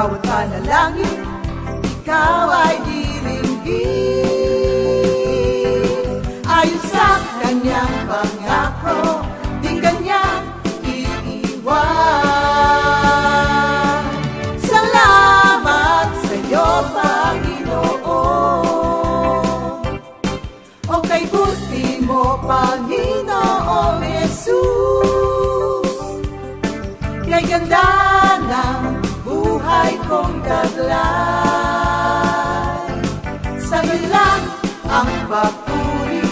bawat panalangin, ikaw ay diringgin. Ayon sa kanyang pangako, di kanyang iiwan. Salamat sa iyo, Panginoon. O kay buti mo, Panginoong Jesus, kay ganda ng buhay kong taglay. Sa'yo lang ang papuri,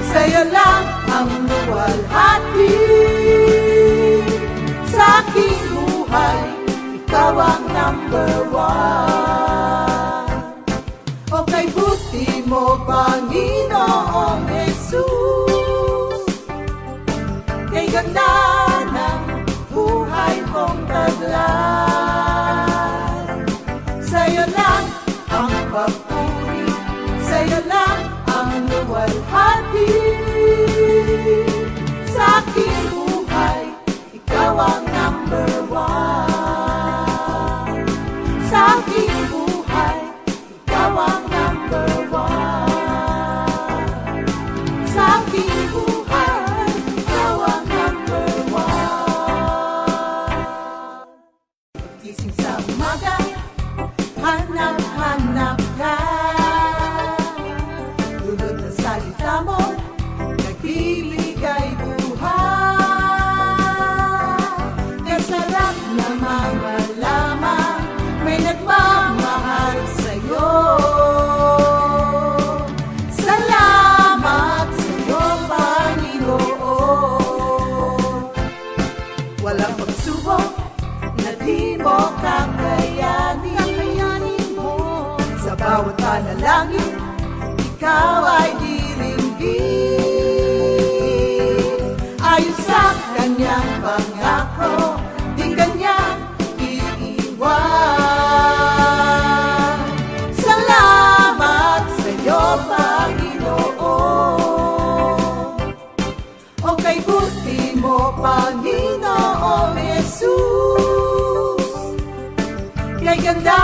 sa'yo lang ang luwalhati. Sa aking buhay, ikaw ang number one. O kay buti mo, Panginoong Jesus, kay ganda ng buhay kong taglay. Sa'yo lang ang papuri, sa'yo lang ang luwalhati. Sa aking buhay, ikaw ang number one. Sa aking buhay, ikaw ang number one. Sa aking buhay, ikaw ang number one. Gising sa umaga, hanap-hanap ka. Dulot ng salita mo, nagbibigay buhay. Ang sarap na malaman, may nagmamahal sa'yo. Salamat sa'yo, Panginoon. Walang pagsubok na di mo kakayanin mo. Sa bawat panalangin, ikaw ay diringgin. Ayon sa kanyang pangako, di kanyang iiwan. Salamat sa iyo, Panginoon. O kay buti mo, Panginoong Jesus, kay ganda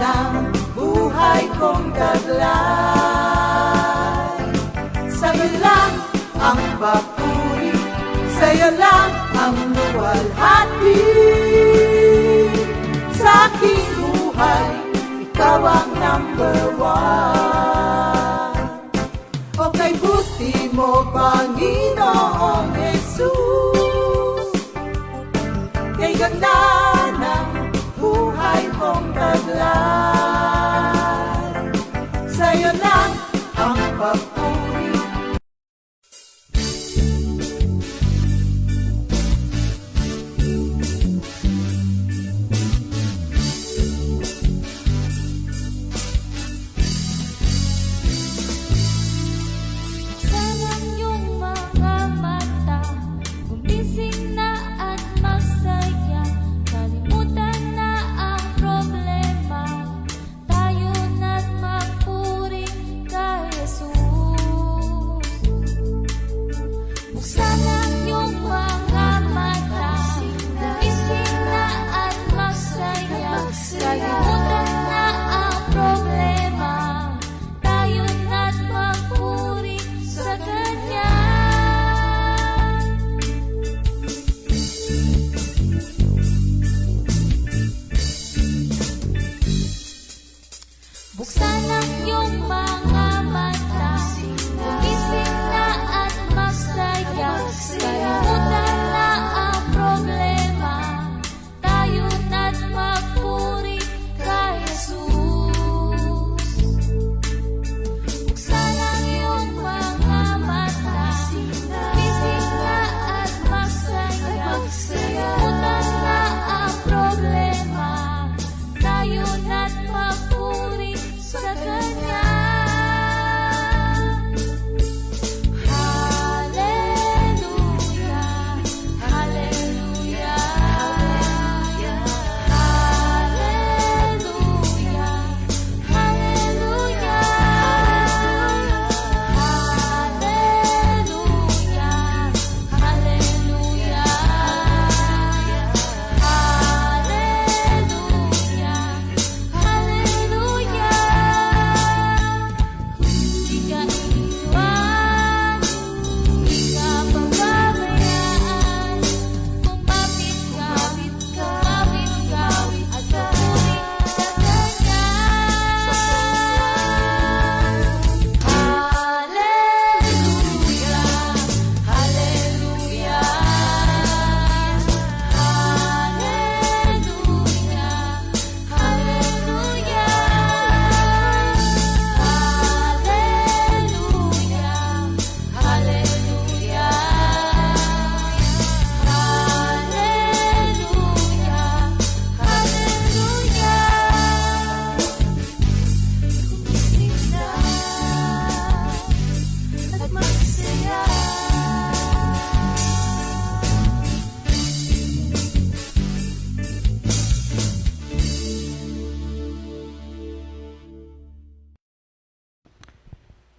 ng buhay kong taglay. Sa'yo lang ang papuri, sa'yo lang ang luwalhati. Sa aking buhay, ikaw ang number one. O kay buti mo, Panginoong Jesus, kay ganda ng buhay kong taglay. Sa'yo lang ang papuri.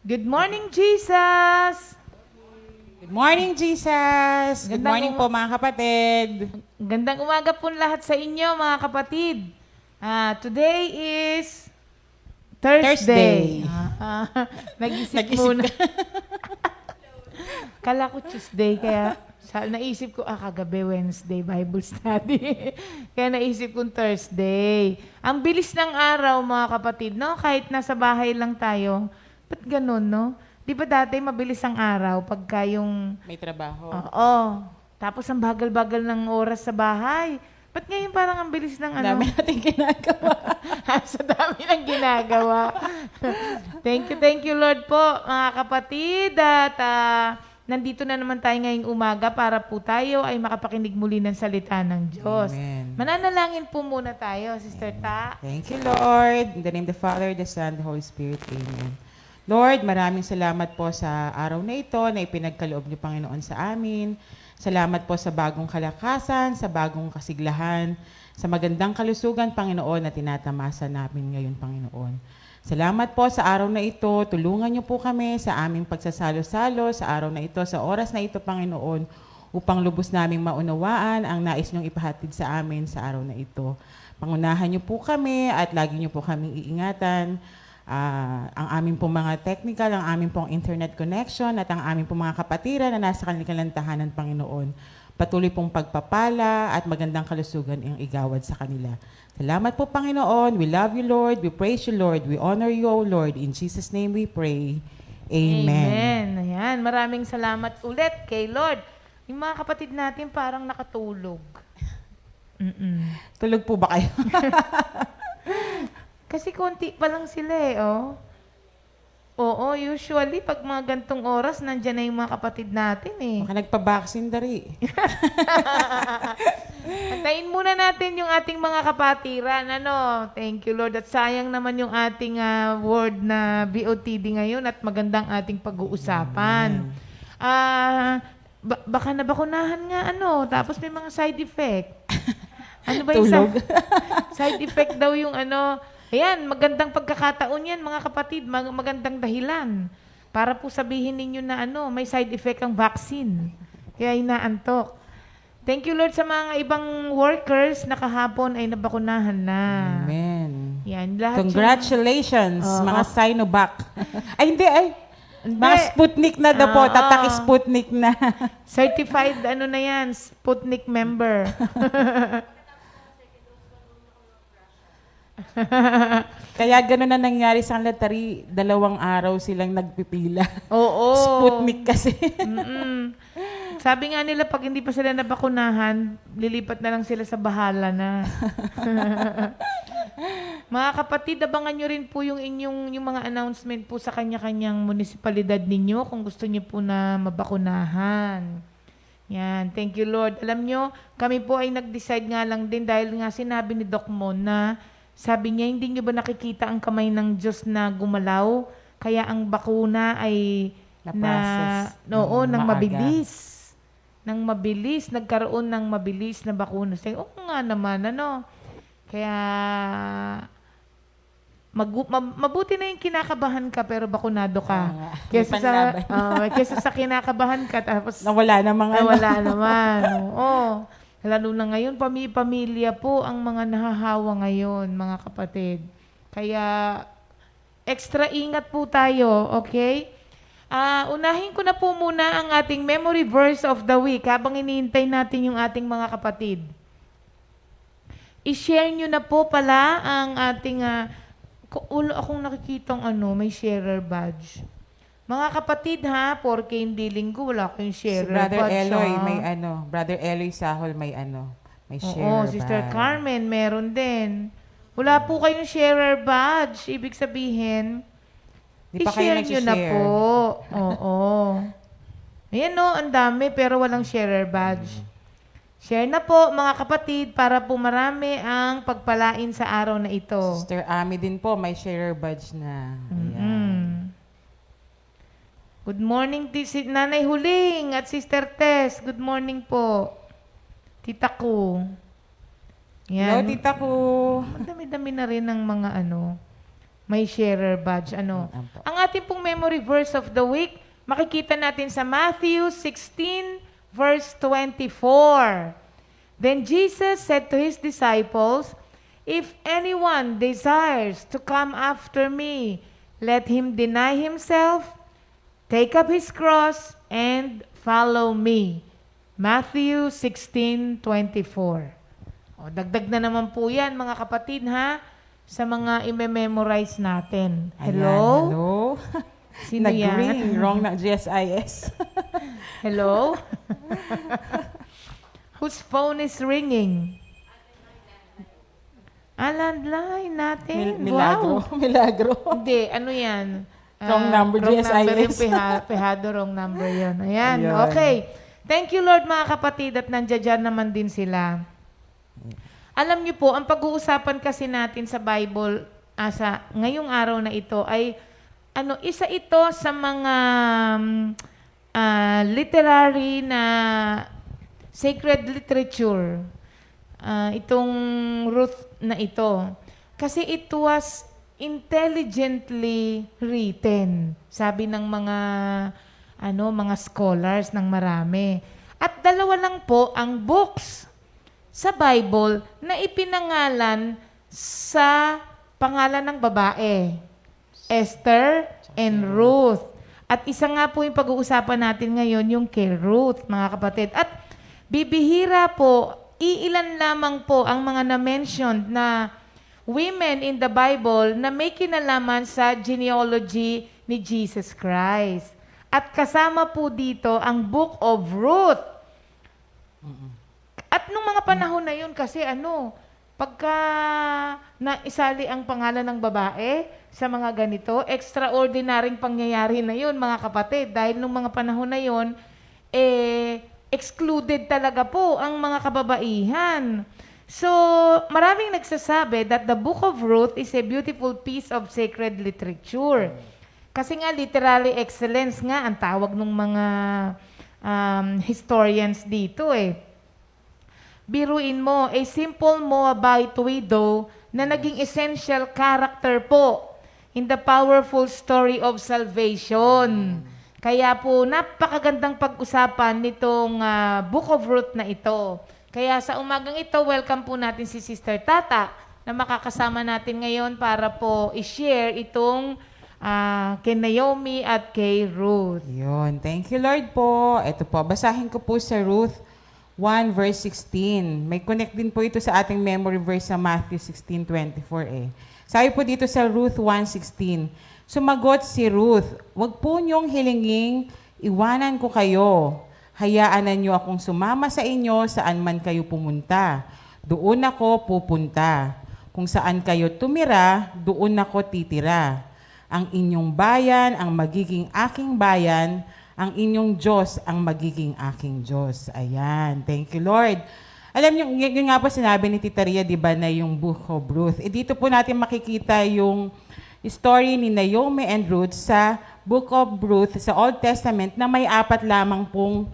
Good morning, Jesus! Good morning, Jesus! Good morning po, mga kapatid. Gandang umaga po lahat sa inyo, mga kapatid. Today is Thursday. Nag-isip muna. Kala ko Tuesday, kaya naisip ko, kagabi Wednesday, Bible study. Kaya naisip kong Thursday. Ang bilis ng araw, mga kapatid, no? Kahit nasa bahay lang tayo, ba't ganun, no? Di ba dati mabilis ang araw pagka yung... May trabaho. Oo. Tapos ang bagal-bagal ng oras sa bahay. Ba't ngayon parang ang bilis ng ano? Dami natin ginagawa. Sa dami ng ginagawa. Thank you Lord po, mga kapatid. At nandito na naman tayo ngayong umaga para po tayo ay makapakinig muli ng salita ng Diyos. Amen. Mananalangin po muna tayo, Sister Ta. Thank you, Lord. In the name of the Father, the Son, the Holy Spirit. Amen. Lord, maraming salamat po sa araw na ito na ipinagkaloob niyo, Panginoon, sa amin. Salamat po sa bagong kalakasan, sa bagong kasiglahan, sa magandang kalusugan, Panginoon, na tinatamasa namin ngayon, Panginoon. Salamat po sa araw na ito. Tulungan niyo po kami sa aming pagsasalo-salo sa araw na ito, sa oras na ito, Panginoon, upang lubos naming maunawaan ang nais niyong ipahatid sa amin sa araw na ito. Pangunahan niyo po kami at lagi niyo po kaming iingatan. Ang aming pong mga technical, ang aming pong internet connection at ang aming pong mga kapatiran na nasa kanilang tahanan, Panginoon. Patuloy pong pagpapala at magandang kalusugan ang igawad sa kanila. Salamat po, Panginoon. We love you, Lord. We praise you, Lord. We honor you, O Lord. In Jesus' name we pray. Amen. Ayan. Maraming salamat ulit kay Lord. Yung mga kapatid natin parang nakatulog. Tulog po ba kayo? Kasi konti pa lang sila oh. Oo, usually pag mga gantong oras, nandyan na yung mga kapatid natin Baka nagpa-vaccine dari. Antayin muna natin yung ating mga kapatiran. Thank you Lord. At sayang naman yung ating word na BOTD ngayon at magandang ating pag-uusapan. Baka nabakunahan nga tapos may mga side effect. Ano ba yung side effect daw yung Ayan, magandang pagkakataon yan, mga kapatid, magandang dahilan. Para po sabihin ninyo na may side effect ang vaccine. Kaya inaantok. Thank you, Lord, sa mga ibang workers na kahapon ay nabakunahan na. Amen. Yan, lahat Congratulations, mga Sinovac. Ay, hindi. Mga Sputnik na daw po. Tatak Sputnik na. Certified, na yan, Sputnik member. Kaya gano'n na nangyari sa kanila, 2 araw silang nagpipila. Oo. Sputnik kasi. Sabi nga nila, pag hindi pa sila nabakunahan, lilipat na lang sila sa bahala na. Mga kapatid, abangan nyo rin po yung mga announcement po sa kanya-kanyang munisipalidad ninyo kung gusto nyo po na mabakunahan. Yan, thank you Lord. Alam nyo, kami po ay nag-decide nga lang din dahil nga sinabi ni Doc Mon na sabi niya, hindi niyo ba nakikita ang kamay ng Diyos na gumalaw? Kaya ang bakuna ay nang mabilis. Nang mabilis, nagkaroon ng mabilis na bakuna. Oo nga naman, Kaya, mabuti na yung kinakabahan ka pero bakunado ka. Kesa sa kinakabahan ka tapos nawala naman. Oo. Lalo na ngayon, pamilya po ang mga nahahawa ngayon, mga kapatid. Kaya, extra ingat po tayo, okay? Unahin ko na po muna ang ating memory verse of the week habang iniintay natin yung ating mga kapatid. I-share nyo na po pala ang ating, wala akong nakikitang may sharer badge. Mga kapatid porke hindi linggo, wala akong sharer si Brother badge. Eloy, may Brother Eloy Sahol, may sharer badge. Sister Carmen, meron din. Wala po kayong sharer badge. Ibig sabihin, Di pa kayo i-share nyo na po. Oo. Ayan ang dami pero walang sharer badge. Share na po mga kapatid para po marami ang pagpalain sa araw na ito. Sister Ami din po, may sharer badge na. Ayan. Good morning, Nanay Huling at Sister Tess. Good morning po. Tita ko. Hello, Tita ko. Madami-dami na rin ng mga may sharer badge. Ano? Apo. Ang ating pong memory verse of the week, makikita natin sa Matthew 16, verse 24. Then Jesus said to his disciples, "If anyone desires to come after me, let him deny himself, take up his cross, and follow me." Matthew 16:24. O, dagdag na naman po yan, mga kapatid, ha? Sa mga i-memorize natin. Ayan, Hello? hello. Sino yan? Nag-ring. Wrong na GSIS. Hello? Whose phone is ringing? Landline natin. Milagro. Wow. Milagro. Hindi, ano yan? Wrong number, wrong number yung GSIS. pehado, wrong number yun. Ayan, Ayun. okay. Thank you, Lord, mga kapatid, at nandiyan naman din sila. Alam niyo po, ang pag-uusapan kasi natin sa Bible sa ngayong araw na ito ay isa ito sa mga literary na sacred literature. Itong Ruth na ito. Kasi it was intelligently written, sabi ng mga scholars ng marami. At dalawa lang po ang books sa Bible na ipinangalan sa pangalan ng babae. Esther and Ruth. At isa nga po yung pag-uusapan natin ngayon, yung kay Ruth, mga kapatid. At bibihira po, iilan lamang po ang mga na-mentioned na women in the Bible na may kinalaman sa genealogy ni Jesus Christ. At kasama po dito ang Book of Ruth. At nung mga panahon na yun, kasi pagka naisali ang pangalan ng babae sa mga ganito, extraordinaryong pangyayari na yun, mga kapatid. Dahil nung mga panahon na yun, excluded talaga po ang mga kababaihan. So, maraming nagsasabi that the Book of Ruth is a beautiful piece of sacred literature. Kasi nga, literary excellence nga ang tawag ng mga historians dito Biruin mo, a simple Moabite widow na naging essential character po in the powerful story of salvation. Kaya po, napakagandang pag-usapan nitong Book of Ruth na ito. Kaya sa umagang ito, welcome po natin si Sister Tata na makakasama natin ngayon para po i-share itong kay Naomi at kay Ruth. Yun. Thank you, Lord po. Ito po, basahin ko po sa Ruth 1 verse 16. May connect din po ito sa ating memory verse sa Matthew 16:24 Sabi po dito sa Ruth 1:16, sumagot si Ruth, "Wag po niyong hilinging iwanan ko kayo. Hayaan na niyo akong sumama sa inyo saan man kayo pumunta. Doon ako pupunta. Kung saan kayo tumira, doon ako titira. Ang inyong bayan ang magiging aking bayan, ang inyong Diyos ang magiging aking Diyos." Ayan. Thank you, Lord. Alam niyo, yun nga po sinabi ni Tita Ria, di ba, na yung Book of Ruth. Dito po natin makikita yung story ni Naomi and Ruth sa Book of Ruth sa Old Testament na may 4 lamang pong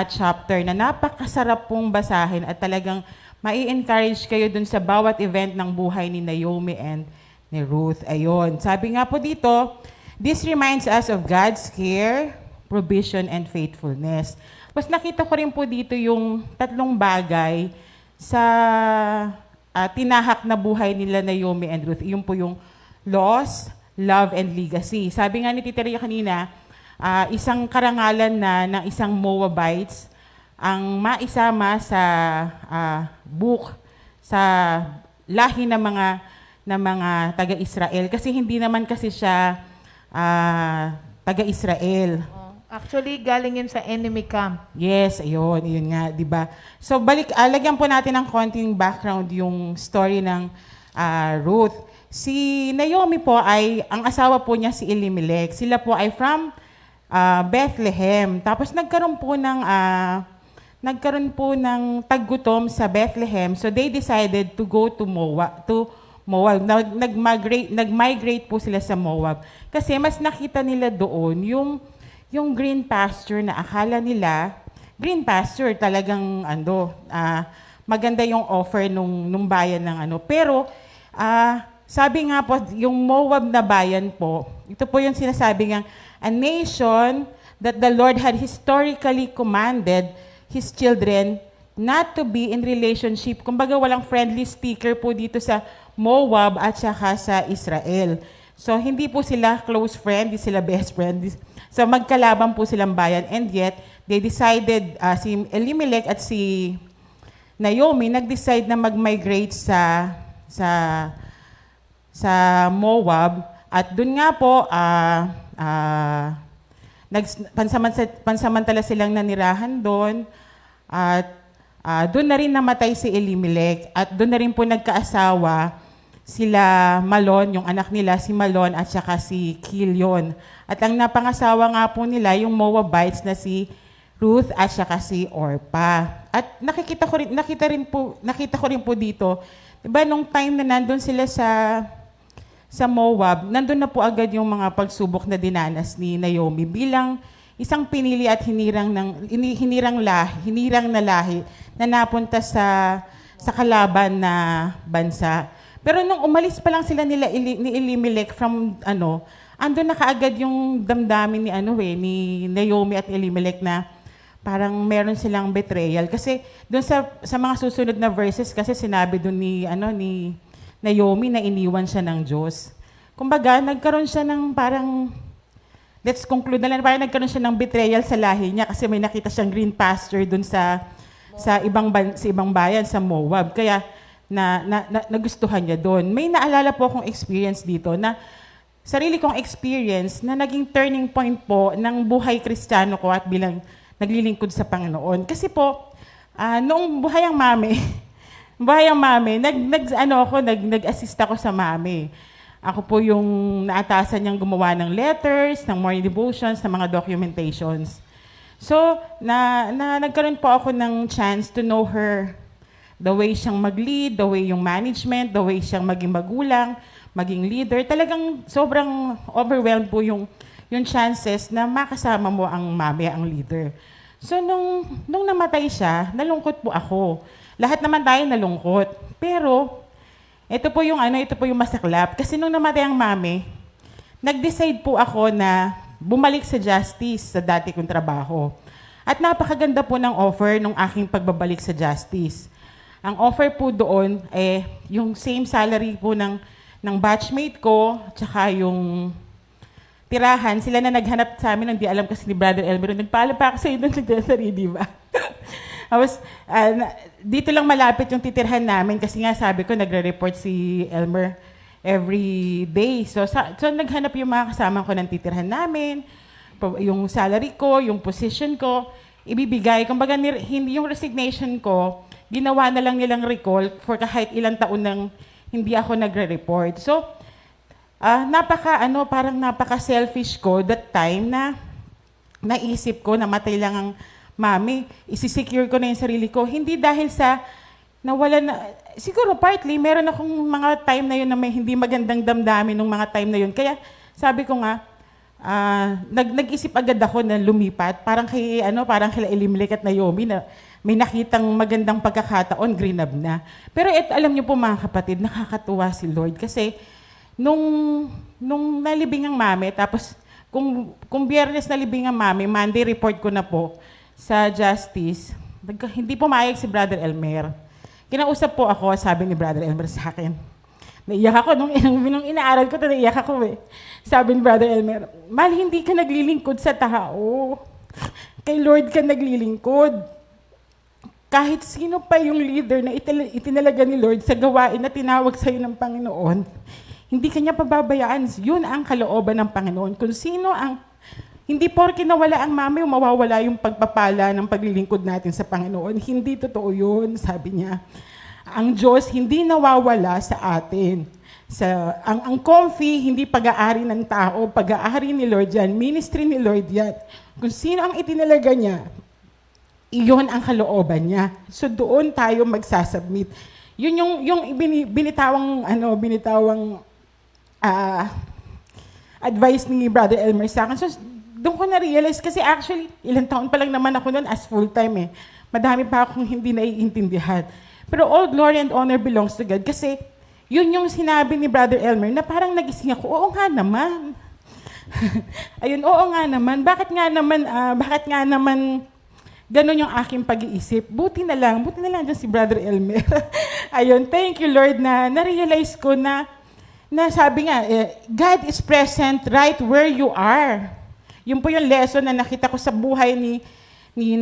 chapter na napakasarap pong basahin at talagang mai-encourage kayo dun sa bawat event ng buhay ni Naomi and ni Ruth. Ayun. Sabi nga po dito, this reminds us of God's care, provision, and faithfulness. Mas nakita ko rin po dito yung 3 bagay sa tinahak na buhay nila Naomi and Ruth. Yung po yung loss, love, and legacy. Sabi nga ni Tita Ria kanina, isang karangalan na ng isang Moabites ang maisama sa book, sa lahi ng mga taga-Israel. Kasi hindi naman kasi siya taga-Israel. Actually, galing yun sa enemy camp. Yes, ayun nga, 'di ba? So lagyan po natin ng konting background yung story ng Ruth. Si Naomi po ay ang asawa po niya si Elimelech. Sila po ay from Bethlehem. Tapos nagkaroon po ng taggutom sa Bethlehem. So they decided to go to Moab. Nag-migrate po sila sa Moab. Kasi mas nakita nila doon yung green pasture na akala nila, green pasture talagang maganda yung offer nung bayan ng Pero sabi nga po, yung Moab na bayan po, ito po yung sinasabi nga, a nation that the Lord had historically commanded His children not to be in relationship. Kumbaga walang friendly sticker po dito sa Moab at saka sa Israel. So hindi po sila close friend, hindi sila best friend. So magkalaban po silang bayan, and yet they decided, si Elimelech at si Naomi nag-decide na mag-migrate sa Moab, at doon nga po pansamantala silang nanirahan doon, at doon na rin namatay si Elimelech, at doon na rin po nagkaasawa sila Malon, yung anak nila si Malon at saka si Kilion. At ang napangasawa nga po nila yung Moabites na si Ruth at saka si Orpah. At nakita ko rin po dito, diba nung time na nandun sila sa Moab, nandun na po agad yung mga pagsubok na dinanas ni Naomi bilang isang pinili at hinirang na lahi na napunta sa kalaban na bansa. Pero nung umalis pa lang sila ni Elimelech from andun na kaagad yung damdamin ni Naomi at Elimelech na parang meron silang betrayal. Kasi doon sa mga susunod na verses, kasi sinabi doon ni Naomi na iniwan siya ng Diyos. Kumbaga, nagkaroon siya ng parang, let's conclude na lang, parang nagkaroon siya ng betrayal sa lahi niya kasi may nakita siyang green pasture doon sa ibang bayan, sa Moab. Kaya nagustuhan niya doon. May naalala po akong experience dito na sarili kong experience na naging turning point po ng buhay Kristiyano ko at bilang naglilingkod sa Panginoon. Kasi po, noong buhay ang mami, nag-assist ako sa mami. Ako po yung naatasan niyang gumawa ng letters, ng morning devotions, ng mga documentations. So, nagkaroon po ako ng chance to know her, the way siyang mag-lead, the way yung management, the way siyang maging magulang, maging leader. Talagang sobrang overwhelmed po yung chances na makasama mo ang mami, ang leader. So, nung namatay siya, nalungkot po ako. Lahat naman tayo nalungkot. Pero, ito po yung masaklap. Kasi nung namatay ang mami, nag-decide po ako na bumalik sa Justice sa dati kong trabaho. At napakaganda po ng offer ng aking pagbabalik sa Justice. Ang offer po doon, yung same salary po ng batchmate ko, tsaka yung tirahan, sila na naghanap sa amin, hindi alam kasi ni Brother Elmer, nagpaalam pa ako sa inyo ng Desiree, di ba? Dito lang malapit yung titirhan namin kasi nga sabi ko, nagre-report si Elmer every day. So naghanap yung mga kasama ko ng titirhan namin, yung salary ko, yung position ko, ibibigay. Kumbaga, hindi yung resignation ko, ginawa na lang nilang recall for kahit ilang taon nang hindi ako nagre-report. So, parang napaka-selfish ko that time na naisip ko, namatay lang ang mami, isi-secure ko na yung sarili ko. Hindi dahil sa siguro partly, meron akong mga time na yun na may hindi magandang damdamin ng mga time na yun. Kaya sabi ko nga, nag-isip agad ako na lumipat, parang kay Elimelech at Naomi na may nakitang magandang pagkakataon, grinab na. Pero alam niyo po mga kapatid, nakakatuwa si Lord kasi nung nalibing ang mami, tapos kung Biyernes nalibing ang mami, Monday report ko na po sa Justice, hindi pumayag si Brother Elmer. Kinausap po ako, sabi ni Brother Elmer sa akin. Naiyak ako, nung inaaral ko, naiyak ako eh. Sabi ni Brother Elmer, Mal, hindi ka naglilingkod sa tao. Kay Lord ka naglilingkod. Kahit sino pa yung leader na itinalaga ni Lord sa gawain na tinawag sa'yo ng Panginoon, hindi kanya pababayaan. Yun ang kalooban ng Panginoon. Kung sino hindi porke nawala ang mami, mawawala yung pagpapala ng paglilingkod natin sa Panginoon. Hindi totoo yun, sabi niya. Ang Diyos hindi nawawala sa atin. Ang comfy, hindi pag-aari ng tao, pag-aari ni Lord yan, ministry ni Lord yan. Kung sino ang itinalaga niya, iyon ang kalooban niya. So doon tayo magsasubmit. Yun yung binitawang advice ni Brother Elmer sa akin. So doon ko na-realize kasi actually, ilang taon pa lang naman ako noon as full-time eh. Madami pa akong hindi naiintindihan. Pero all glory and honor belongs to God kasi yun yung sinabi ni Brother Elmer na parang nagising ako, oo nga naman. Ayun, oo nga naman. Bakit nga naman ganun yung aking pag-iisip? Buti na lang dyan si Brother Elmer. Ayun, thank you Lord na na-realize ko na sabi nga, God is present right where you are. Yun po yung lesson na nakita ko sa buhay ni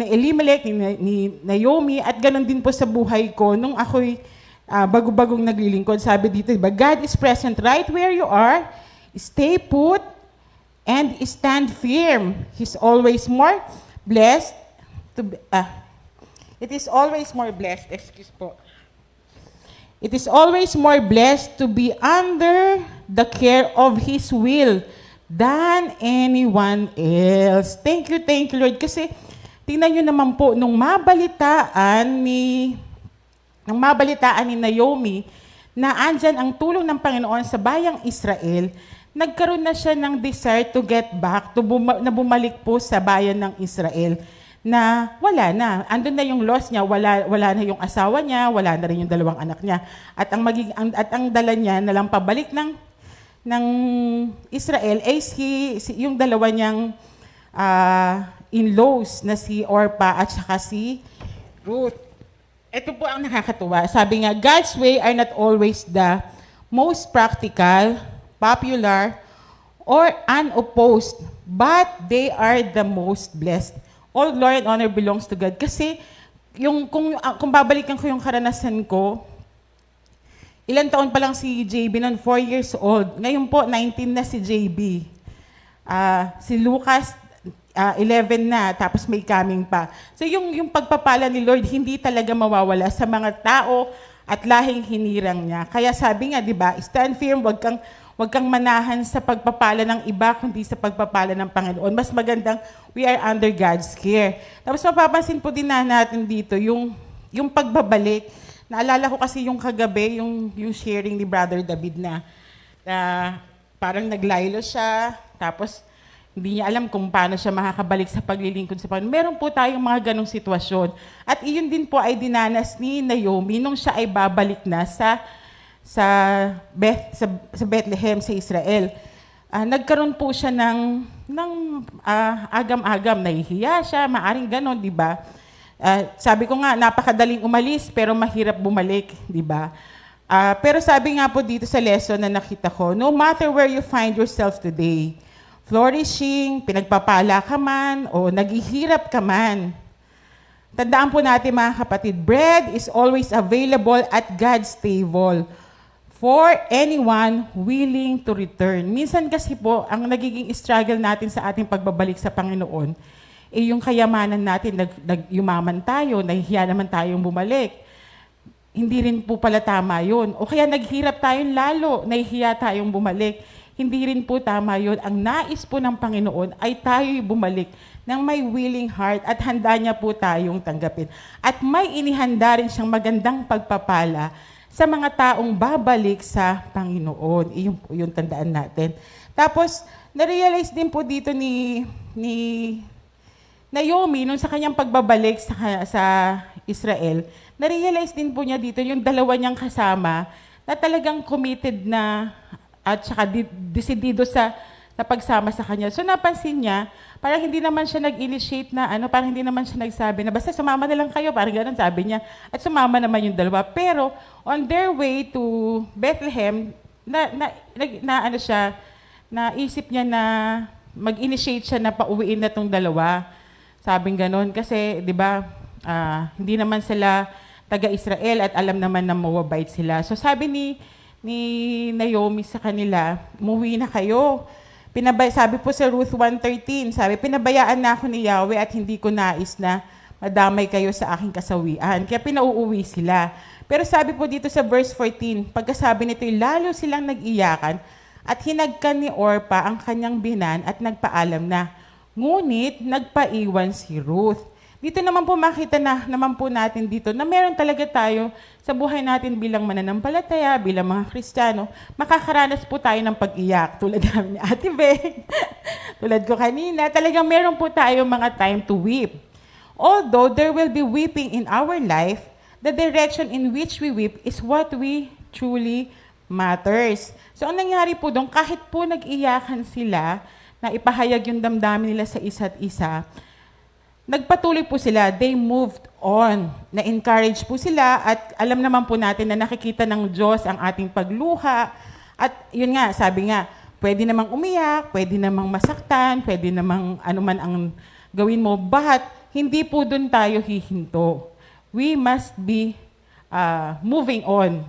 Elimelech, ni Naomi, at ganun din po sa buhay ko nung ako'y bago-bagong naglilingkod. Sabi dito, diba, God is present right where you are. Stay put and stand firm. He's always more blessed it is always more blessed, It is always more blessed to be under the care of His will than anyone else. Thank you, Lord. Kasi, tingnan nyo naman po, nung mabalitaan ni Naomi na andyan ang tulong ng Panginoon sa bayang Israel, nagkaroon na siya ng desire to get back, na bumalik po sa bayan ng Israel, na wala na. Andun na yung loss niya, wala na yung asawa niya, wala na rin yung 2 anak niya. At ang dala niya na lang pabalik ng Israel ay yung 2 niyang in-laws na si Orpah at saka si Ruth. Ito po ang nakakatuwa. Sabi nga, God's way are not always the most practical, popular, or unopposed, but they are the most blessed. All glory and honor belongs to God. Kasi kung babalikan ko yung karanasan ko, ilang taon pa lang si JB noon, 4 years old. Ngayon po, 19 na si JB. Si Lucas, 11 na, tapos may coming pa. So yung pagpapala ni Lord, hindi talaga mawawala sa mga tao at lahing hinirang niya. Kaya sabi nga, di ba, stand firm, wag kang manahan sa pagpapala ng iba, kundi sa pagpapala ng Panginoon. Mas magandang we are under God's care. Tapos mapapansin po din natin dito, yung pagbabalik. Naalala ko kasi yung kagabi, yung sharing ni Brother David na parang naglaylo siya, tapos hindi niya alam kung paano siya makakabalik sa paglilingkod sa Panginoon. Meron po tayong mga ganong sitwasyon. At iyon din po ay dinanas ni Naomi nung siya ay babalik na sa Bethlehem, sa Israel. Nagkaroon po siya ng agam-agam, nahihiya siya, maaring ganon, di ba? Sabi ko nga, napakadaling umalis, pero mahirap bumalik, di ba? Pero sabi nga po dito sa lesson na nakita ko, no matter where you find yourself today, flourishing, pinagpapala ka man, o naghihirap ka man, tandaan po natin mga kapatid, bread is always available at God's table for anyone willing to return. Minsan kasi po, ang nagiging struggle natin sa ating pagbabalik sa Panginoon, yung kayamanan natin, yumaman tayo, nahihiya naman tayong bumalik. Hindi rin po pala tama yun. O kaya naghirap tayong lalo, nahihiya tayong bumalik. Hindi rin po tama yun. Ang nais po ng Panginoon ay tayo'y bumalik ng may willing heart at handa niya po tayong tanggapin. At may inihanda rin siyang magandang pagpapala sa mga taong babalik sa Panginoon. Yung tandaan natin. Tapos, na-realize din po dito ni Naomi, nung sa kanyang pagbabalik sa Israel, na-realize din po niya dito yung 2 niyang kasama na talagang committed na at saka desidido sa pagsama sa kanya. So napansin niya, parang hindi naman siya nag-initiate na parang hindi naman siya nagsabi na basta sumama na lang kayo, parang gano'n sabi niya. At sumama naman yung 2. Pero on their way to Bethlehem, naisip niya na mag-initiate siya na pauwiin na tong 2. Sabing gano'n kasi, di ba, hindi naman sila taga-Israel at alam naman na Moabite sila. So sabi ni Naomi sa kanila, umuwi na kayo. Sabi po sa Ruth 1:13, sabi, pinabayaan na ako ni Yahweh at hindi ko nais na madamay kayo sa aking kasawian. Kaya pinauuwi sila. Pero sabi po dito sa verse 14, pagkasabi nito, lalo silang nag-iyakan at hinagkan ni Orpah ang kanyang binan at nagpaalam na. Ngunit nagpaiwan si Ruth. Dito naman po makita na naman po natin dito na meron talaga tayo sa buhay natin bilang mananampalataya, bilang mga Kristiyano, makakaranas po tayo ng pag-iyak. Tulad namin ni Ate Beng, tulad ko kanina, talagang meron po tayo mga time to weep. Although there will be weeping in our life, the direction in which we weep is what we truly matters. So, ang nangyari po doon, kahit po nag-iyakan sila, na ipahayag yung damdamin nila sa isa't isa, nagpatuloy po sila, they moved on. Na-encourage po sila at alam naman po natin na nakikita ng Diyos ang ating pagluha. At yun nga, sabi nga, pwede namang umiyak, pwede namang masaktan, pwede namang anuman ang gawin mo, but hindi po doon tayo hihinto. We must be moving on.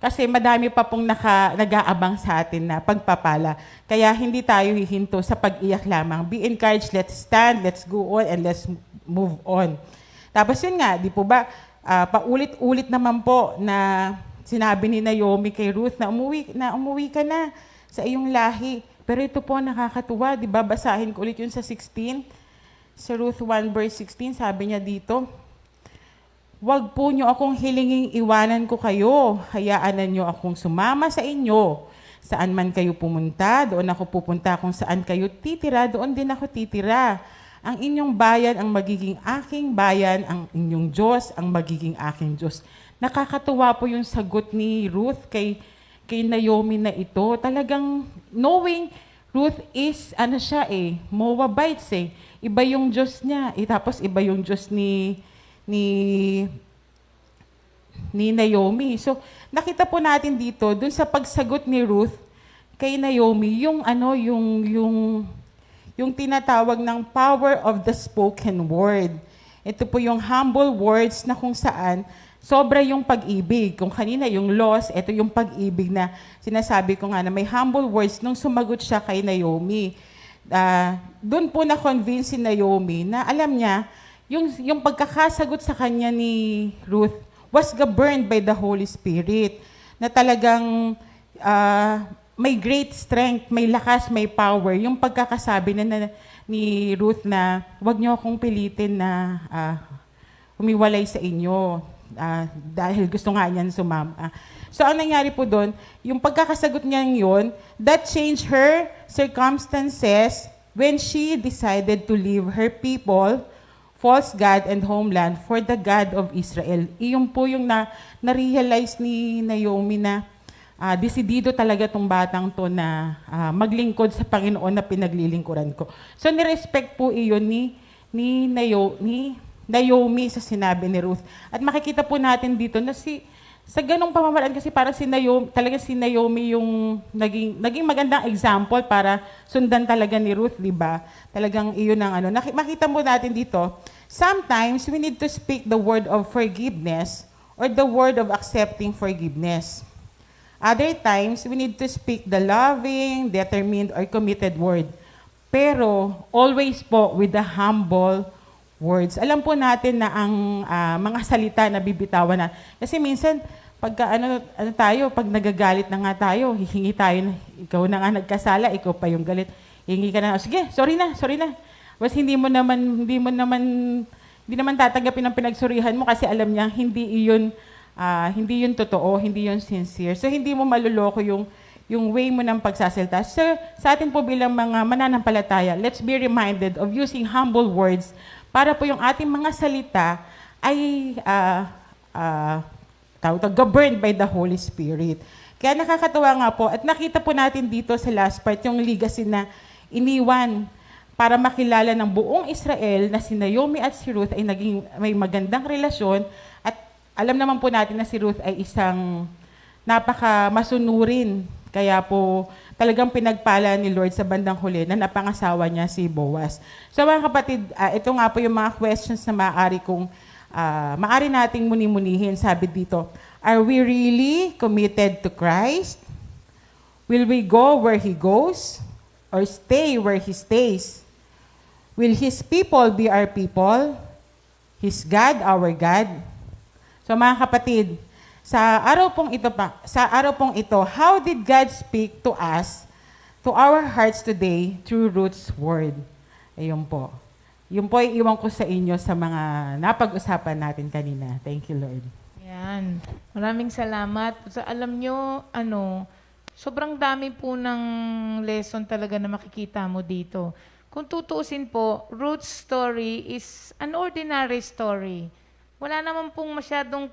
Kasi madami pa pong nag-aabang sa atin na pagpapala. Kaya hindi tayo hihinto sa pag-iyak lamang. Be encouraged, let's stand, let's go on, and let's move on. Tapos yun nga, di po ba, paulit-ulit naman po na sinabi ni Naomi kay Ruth na umuwi ka na sa iyong lahi. Pero ito po nakakatuwa, di ba? Basahin ko ulit yun sa 16. Sa Ruth 1 verse 16, sabi niya dito, "Wag po niyo akong hilinging iwanan ko kayo. Hayaan niyo akong sumama sa inyo. Saan man kayo pumunta, doon ako pupunta. Kung saan kayo titira, doon din ako titira. Ang inyong bayan ang magiging aking bayan, ang inyong Diyos ang magiging aking Diyos." Nakakatuwa po yung sagot ni Ruth kay Naomi na ito. Talagang knowing Ruth is, Moabites eh. Iba yung Diyos niya. Tapos iba yung Diyos ni Naomi. So, nakita po natin dito, dun sa pagsagot ni Ruth kay Naomi, yung tinatawag ng power of the spoken word. Ito po yung humble words na kung saan sobra yung pag-ibig. Kung kanina yung loss, ito yung pag-ibig na sinasabi ko nga na may humble words nung sumagot siya kay Naomi. Doon po na-convince si Naomi na alam niya, yung pagkakasagot sa kanya ni Ruth was governed by the Holy Spirit, na talagang may great strength, may lakas, may power. Yung pagkakasabi ni Ruth na, "Wag niyo akong pilitin na humiwalay sa inyo dahil gusto nga niyan sumama." So, ang nangyari po doon, yung pagkakasagot niya yun, that changed her circumstances when she decided to leave her people, false God and homeland for the God of Israel. Iyon po yung na-realize ni Naomi na desidido talaga tong batang to na maglingkod sa Panginoon na pinaglilingkuran ko. So, nirespect po iyon ni Naomi sa sinabi ni Ruth. At makikita po natin dito na sa ganong pamamaraan kasi para si Naomi yung naging magandang example para sundan talaga ni Ruth, di ba? Talagang iyon ang makita mo natin dito. Sometimes we need to speak the word of forgiveness or the word of accepting forgiveness. Other times, we need to speak the loving, determined, or committed word. Pero always po with the humble words. Alam po natin na ang mga salita na bibitawan na. Kasi minsan, pag nagagalit na nga tayo, hihingi tayo na, ikaw na nga nagkasala, ikaw pa yung galit. Hihingi ka na, sige, sorry na. Was hindi naman tatanggapin ang pinagsurihan mo kasi alam niya, hindi yun totoo, hindi yun sincere. So, hindi mo maluloko yung way mo ng pagsasalita. So, sa atin po bilang mga mananampalataya, let's be reminded of using humble words para po yung ating mga salita ay governed by the Holy Spirit. Kaya nakakatuwa nga po, at nakita po natin dito sa last part, yung legacy na iniwan para makilala ng buong Israel na si Naomi at si Ruth ay may magandang relasyon, at alam naman po natin na si Ruth ay isang napaka-masunurin. Kaya po talagang pinagpala ni Lord sa bandang huli na napangasawa niya si Boaz. So mga kapatid, ito nga po yung mga questions na maaari nating muni-munihin. Sabi dito, are we really committed to Christ? Will we go where He goes? Or stay where He stays? Will His people be our people? His God, our God? So mga kapatid, sa araw pong ito, how did God speak to us, to our hearts today, through Ruth's word? Ayun po. Yun po ay iwan ko sa inyo sa mga napag-usapan natin kanina. Thank you, Lord. Yan. Maraming salamat. So, alam nyo, sobrang dami po ng lesson talaga na makikita mo dito. Kung tutuusin po, Ruth's story is an ordinary story. Wala naman pong masyadong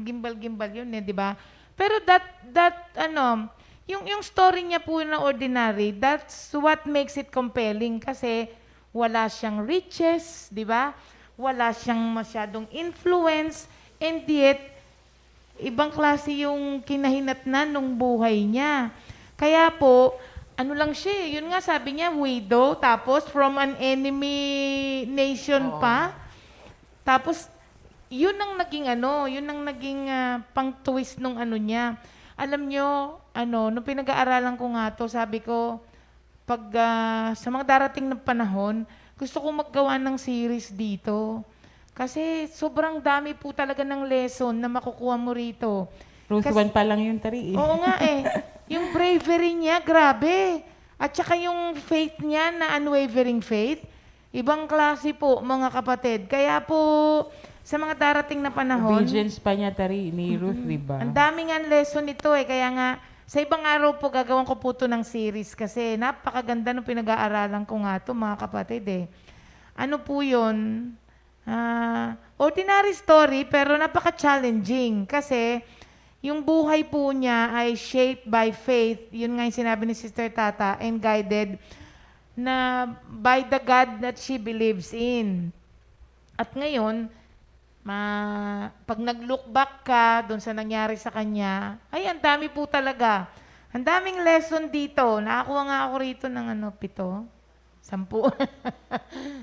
gimbal-gimbal yun, di ba? Pero yung story niya po na ordinary, that's what makes it compelling kasi wala siyang riches, di ba? Wala siyang masyadong influence, and yet, ibang klase yung kinahinatnan ng buhay niya. Kaya po, ano lang siya, yun nga sabi niya, widow, tapos from an enemy nation pa. Tapos, yun ang naging pang-twist nung ano niya. Alam nyo, nung pinag-aaralan ko nga to, sabi ko, pag sa mga darating na panahon, gusto ko maggawa ng series dito. Kasi sobrang dami po talaga ng lesson na makukuha mo rito. Ruth 1 pa lang yung tari. Oo nga eh. Yung bravery niya, grabe. At saka yung faith niya na unwavering faith, ibang klase po, mga kapatid. Kaya po, sa mga darating na panahon, Obedience pa niya tari ni Ruth, di ba? ang daming nga lesson nito eh. Kaya nga, sa ibang araw po, gagawin ko po ito ng series kasi napakaganda nung pinag-aaralan ko nga ito, mga kapatid eh. Ano po yun? Ordinary story, pero napaka-challenging kasi yung buhay po niya ay shaped by faith. Yun nga yung sinabi ni Sister Tata, and guided na by the God that she believes in. At ngayon, pag nag-look back ka doon sa nangyari sa kanya, ay ang dami po talaga. Ang daming lesson dito. Nakakuha nga ako rito ng 7, 10.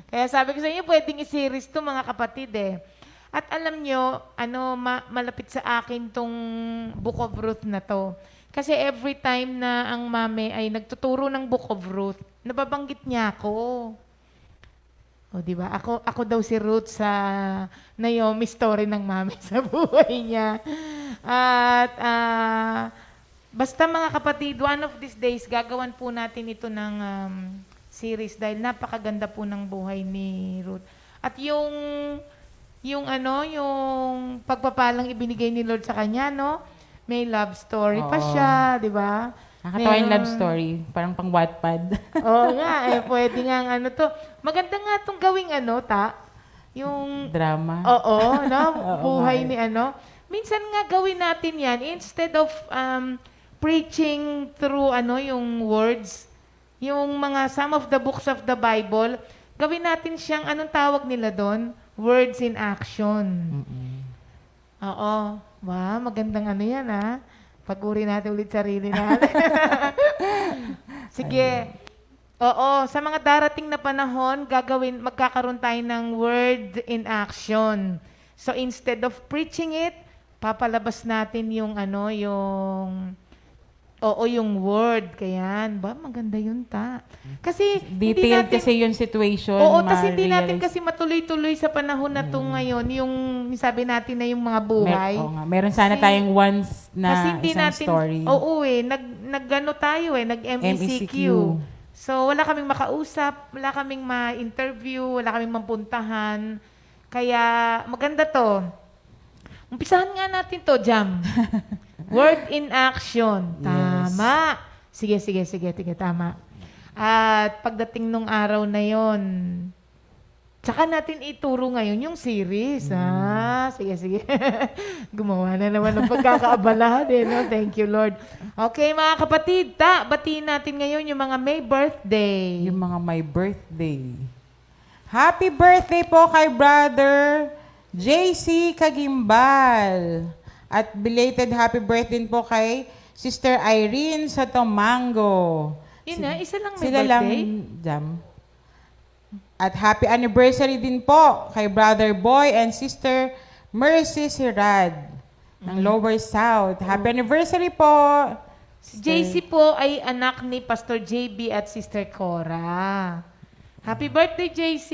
Kaya sabi ko sa inyo, pwedeng i-series to mga kapatid eh. At alam nyo, malapit sa akin tong Book of Ruth na to. Kasi every time na ang mami ay nagtuturo ng Book of Ruth, nababanggit niya ako. O, di ba? Ako daw si Ruth sa Naomi story ng mami sa buhay niya. At basta mga kapatid, one of these days, gagawan po natin ito ng series dahil napakaganda po ng buhay ni Ruth. At yung pagpapalang ibinigay ni Lord sa kanya, no? May love story pa siya, di ba? Nakakatawa yung love story. Parang pang Wattpad. Oo nga, pwede nga to. Maganda nga itong gawing yung... Drama. Oo, no? Buhay nga. ni Minsan nga gawin natin yan, instead of preaching through yung words, yung some of the books of the Bible, gawin natin siyang, anong tawag nila doon? Words in action. Oo. Wow, magandang yan Pag-uri natin ulit sarili natin. Sige. Oo, sa mga darating na panahon, magkakaroon tayo ng word in action. So instead of preaching it, papalabas natin yung word. Kaya, maganda yun Kasi, Detailed kasi yung situation. Oo, kasi hindi natin kasi matuloy-tuloy sa panahon na to ngayon, yung sabi natin na yung mga buhay. Meron sana tayong once na kasi hindi isang natin, story. nag-ano tayo nag-MECQ. So, wala kaming makausap, wala kaming ma-interview, wala kaming mapuntahan. Kaya, maganda to. Umpisahan nga natin to, Jam. Word in action. Tama. Sige, tama. At pagdating nung araw na yon, tsaka natin ituro ngayon yung series. Sige. Gumawa na naman ng pagkakaabalahan no? Thank you, Lord. Okay, mga kapatid, batiin natin ngayon yung mga may birthday. Yung mga may birthday. Happy birthday po kay Brother JC Kagimbal. At belated happy birthday po kay Sister Irene sa Tomango. Yun na, isa lang may Sila birthday? lang, Jam. At happy anniversary din po kay Brother Boy and Sister Mercy Sirad ng Lower South. Happy anniversary po. Si JC po ay anak ni Pastor JB at Sister Cora. Happy birthday, JC!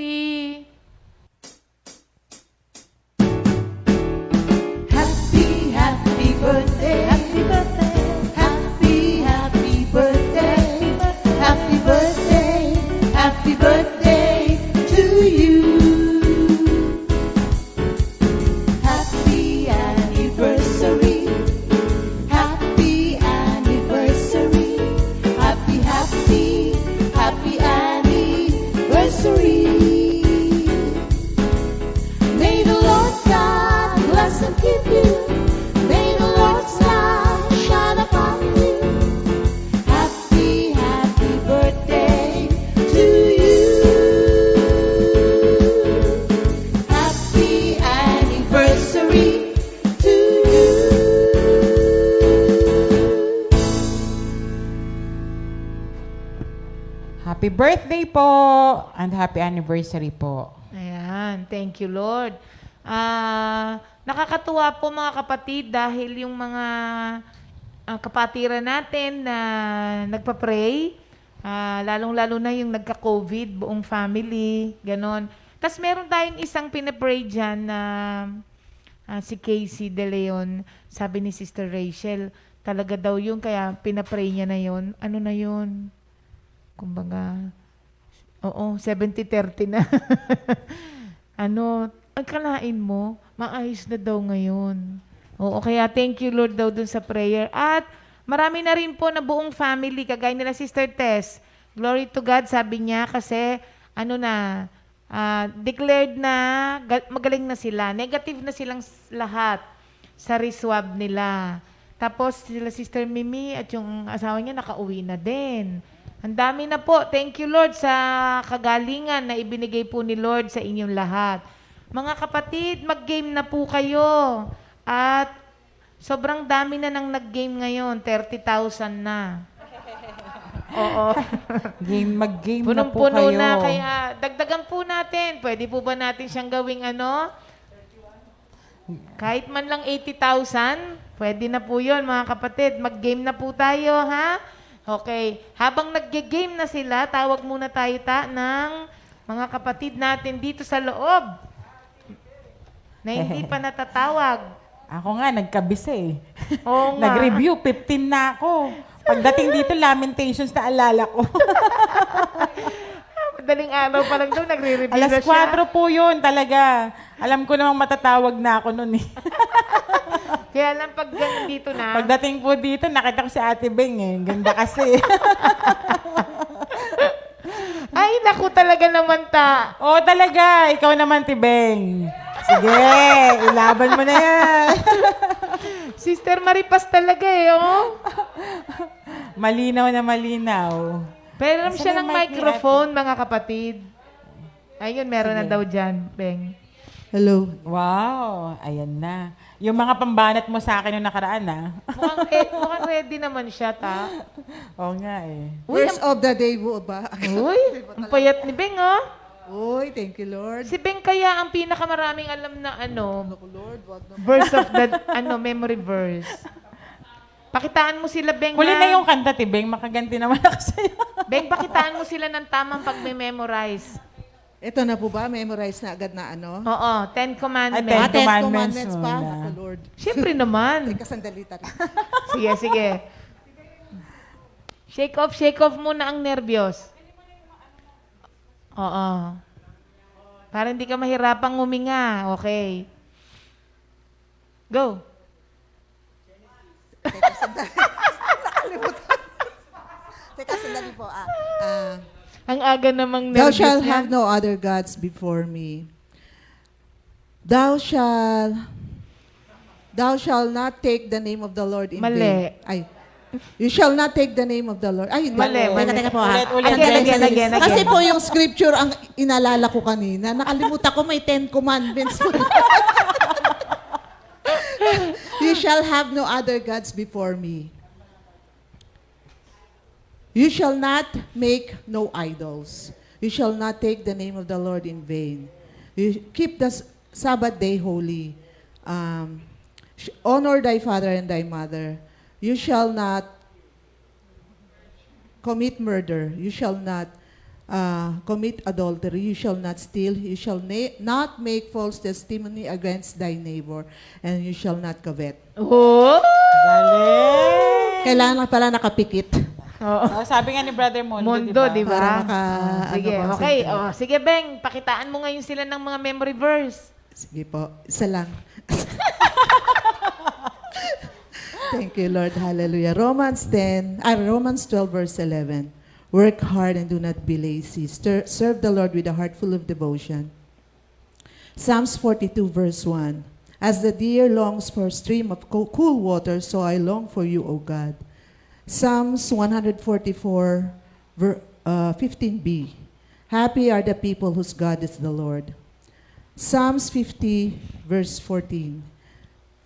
Happy birthday, happy birthday, happy birthday, happy birthday, happy birthday to you. Happy anniversary, happy anniversary, happy anniversary. Happy birthday po and happy anniversary po. Ayan, thank you, Lord. Nakakatuwa po mga kapatid dahil yung mga kapatiran natin na nagpa-pray, lalong-lalo na yung nagka-COVID, buong family, ganon. Tapos meron tayong isang pinapray dyan na si Casey De Leon, sabi ni Sister Rachel, talaga daw yun, kaya pinapray niya na yun. Ano na yun? Kumbaga, oo, 70-30 na. Ang kalain mo, maayos na daw ngayon. Oo, kaya thank you Lord daw dun sa prayer. At marami na rin po na buong family, kagaya nila Sister Tess. Glory to God, sabi niya, kasi declared na magaling na sila. Negative na silang lahat sa reswab nila. Tapos sila Sister Mimi at yung asawa niya nakauwi na din. Ang dami na po. Thank you Lord sa kagalingan na ibinigay po ni Lord sa inyong lahat. Mga kapatid, mag-game na po kayo. At sobrang dami na nang nag-game ngayon. 30,000 na. Oo. Mag-game na po Punong-puno kayo. na. Kaya dagdagan po natin. Pwede po ba natin siyang gawing kahit man lang 80,000, pwede na po yun mga kapatid. Mag-game na po tayo, ha? Okay. Habang nag-game na sila, tawag muna tayo ng mga kapatid natin dito sa loob na hindi pa natatawag. Ako nga, nagkabisa eh. Oo nga. Nag-review, 15 na ako. Pagdating dito, Lamentations na alala ko. Madaling araw pa lang daw, nagre-review na Alas siya. 4 po yun talaga. Alam ko namang matatawag na ako nun eh. Kaya lang pag dito na, Pagdating po dito, nakita ko si Ate Beng eh. Ganda kasi. ay naku talaga naman ta. Oo talaga, ikaw naman, Tibeng. Sige, ilaban mo na yan. Sister Maripas talaga Malinaw na malinaw. Pero Asan siya ang ng mic ni microphone, mga kapatid. Ayun, meron na Sige. daw dyan, Beng. Hello. Wow, ayan na. Yung mga pambanat mo sa akin yung nakaraan Mukhang ready naman siya, ta. Oo nga eh. Uy, Verse of the day po ba? Uy, ang payat ni Beng, Uy, thank you, Lord. Si Beng kaya ang pinakamaraming alam na Naku, Lord, wag na. verse of the, memory verse. Pakitaan mo sila, Beng, Huli ha? na yung kanta, Tibeng. Makaganti naman ako sa'yo. Beng, pakitaan mo sila ng tamang pag-memorize. Ito na po ba? Memorize na agad na Oo, 10 Commandments. Ten Ten Commandments Commandments pa? muna. Naku, Lord. Siyempre naman. Teka, sandali tayo. Sige, sige. Shake off muna ang nervyos. Oo. Para hindi ka mahirapang huminga. Okay. Go. Teka, sandali. Nakalimutan. Teka, sandali po. Ang aga namang Thou nervyos shalt niya. have no other gods before me. Thou shall not take the name of the Lord in Mali. vain. Ay, you shall not take the name of the Lord. Ay, hindi. Mali, mali. Teka po ha. Ulit. Again. Kasi po yung scripture ang inalala ko kanina. Nakalimutan ko may 10 commandments po. You shall have no other gods before me. You shall not make no idols. You shall not take the name of the Lord in vain. You keep the Sabbath day holy. Honor thy father and thy mother. You shall not commit murder. You shall not commit adultery. You shall not steal. You shall not make false testimony against thy neighbor. And you shall not covet. Oh! Galing! Kailangan pala nakapikit. Oh, sabi nga ni Brother Mondo, Mundo, di Para ba? maka... Sige, ano po, okay. sentence. Oh, sige, Beng. Pakitaan mo ngayon sila ng mga memory verse. Sige po. Isa lang. Thank you, Lord. Hallelujah. Romans 12, verse 11. Work hard and do not be lazy. Serve the Lord with a heart full of devotion. Psalms 42, verse 1. As the deer longs for a stream of cool water, so I long for you, O God. Psalms 144, 15b. Happy are the people whose God is the Lord. Psalms 50, verse 14.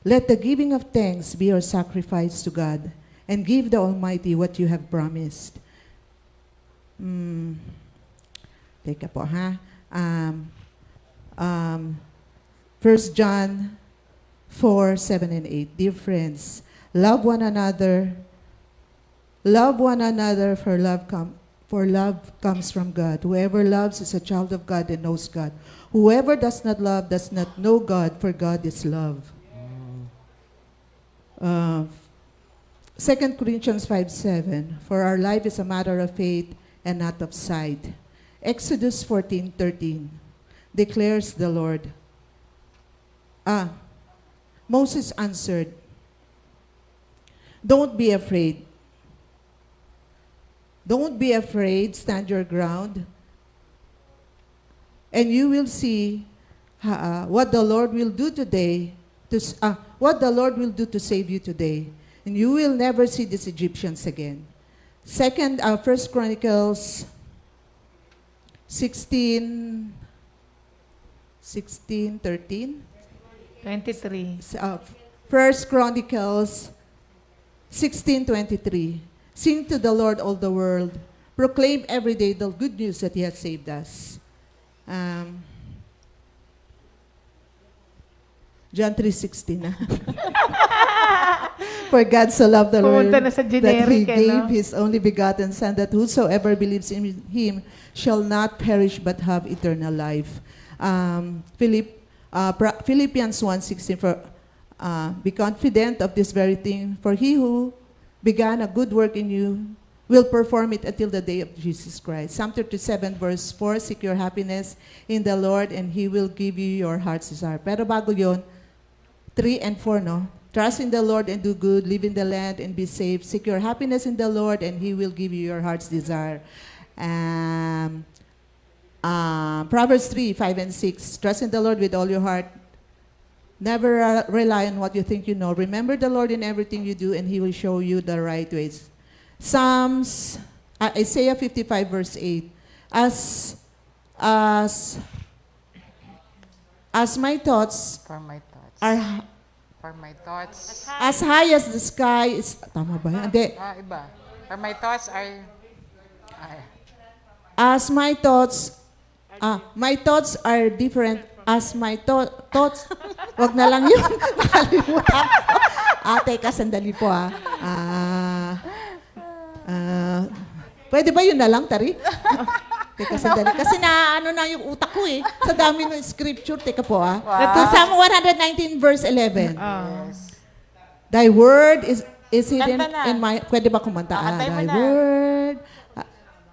Let the giving of thanks be your sacrifice to God, and give the Almighty what you have promised. Teka po, ha? 1 John 4, 7, and 8. Dear friends, love one another. Love one another, for love comes from God. Whoever loves is a child of God and knows God. Whoever does not love does not know God, for God is love. 2 Corinthians 5:7. For our life is a matter of faith and not of sight. Exodus 14:13 declares the Lord. Moses answered, "Don't be afraid. Don't be afraid, stand your ground, and you will see what the Lord will do today, what the Lord will do to save you today. And you will never see these Egyptians again." 1 Chronicles 16:13. 23. 1 Chronicles 16:23. Sing to the Lord, all the world. Proclaim every day the good news that He has saved us. John 3:16 na. For God so loved the world Pumunta na sa that He generic, gave no? His only begotten Son, that whosoever believes in Him shall not perish but have eternal life. Philippians 1:16, be confident of this very thing, for He who began a good work in you will perform it until the day of Jesus Christ. Psalm 37:4, seek your happiness in the Lord and He will give you your heart's desire. Pero bago yon, 3 and 4, no? Trust in the Lord and do good, live in the land and be safe. Seek your happiness in the Lord and He will give you your heart's desire. Proverbs 3:5 and 6, trust in the Lord with all your heart. Never rely on what you think you know. Remember the Lord in everything you do, and He will show you the right ways. Isaiah 55:8. As my thoughts For my thoughts. are For my thoughts. as high as the sky is, tama ba yan? Hindi. Iba. For my thoughts are... As my thoughts are different as my thoughts. Wag na lang yun. Nakalimutan ko. Teka, sandali po pwede ba yun na lang, Tari? Teka, sandali. Kasi naano na yung utak ko eh. Sa dami ng scripture. Teka po Psalm 119 verse 11. Thy word is hidden Kanta na. in my... Pwede ba kumanta? Kantay mo Thy na. word...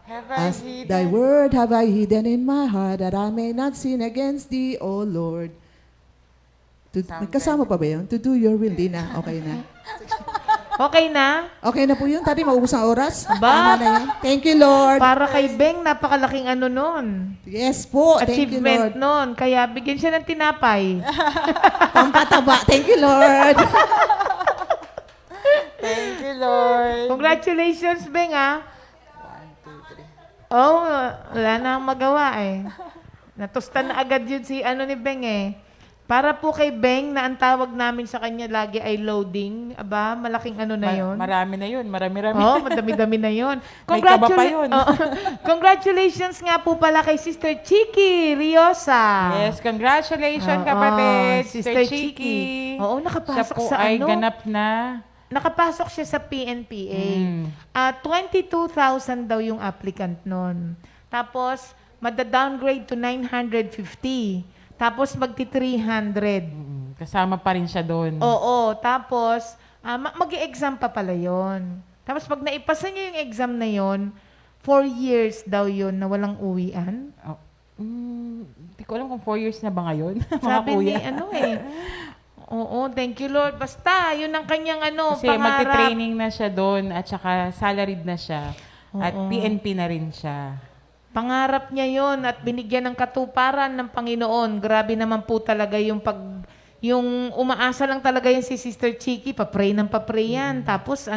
Have I Thy word have I hidden in my heart, that I may not sin against Thee, O Lord. May kasama pa ba yun? To do your will. Di na. Okay na. Okay na? Okay na po yun. Tati, maubos ang oras. Ba? Tama na yun. Thank you, Lord. Para kay Beng, napakalaking ano nun. Yes po. Thank you, Lord. Achievement nun. Kaya bigyan siya ng tinapay. Pampataba. Thank you, Lord. Thank you, Lord. Congratulations, Beng, Oh, wala na akong magawa eh. Natusta na agad yun si ni Beng eh. Para po kay Beng na ang tawag namin sa kanya lagi ay loading. Aba, malaking ano na yun. Marami na yun. Marami-rami. Oh, madami-dami na yun. May kaba pa yun. Congratulations nga po pala kay Sister Chiki Riosa. Yes, congratulations Oo, kapatid. Sister Sister Chiki. Chiki. Oo, Siya nakapasok po sa ay ano. ganap na. Nakapasok siya sa PNPA. 22,000 daw yung applicant nun. Tapos, mada-downgrade to 950. Tapos, magti-300. Kasama pa rin siya doon. Oo. Tapos, mag-i-exam pa pala yon. Tapos, pag naipasa niya yung exam na yon, 4 years daw yon na walang uwian. Hindi ko alam kung 4 years na ba ngayon. Mga Sabi ni kuya. Oo, thank you Lord. Basta, yun ang kanyang Kasi pangarap. magte-training na siya doon at saka salaried na siya. At Oo. PNP na rin siya. Pangarap niya yon at binigyan ng katuparan ng Panginoon. Grabe naman po talaga yung umaasa lang talaga yan si Sister Chiki. Papray ng papray yan. Tapos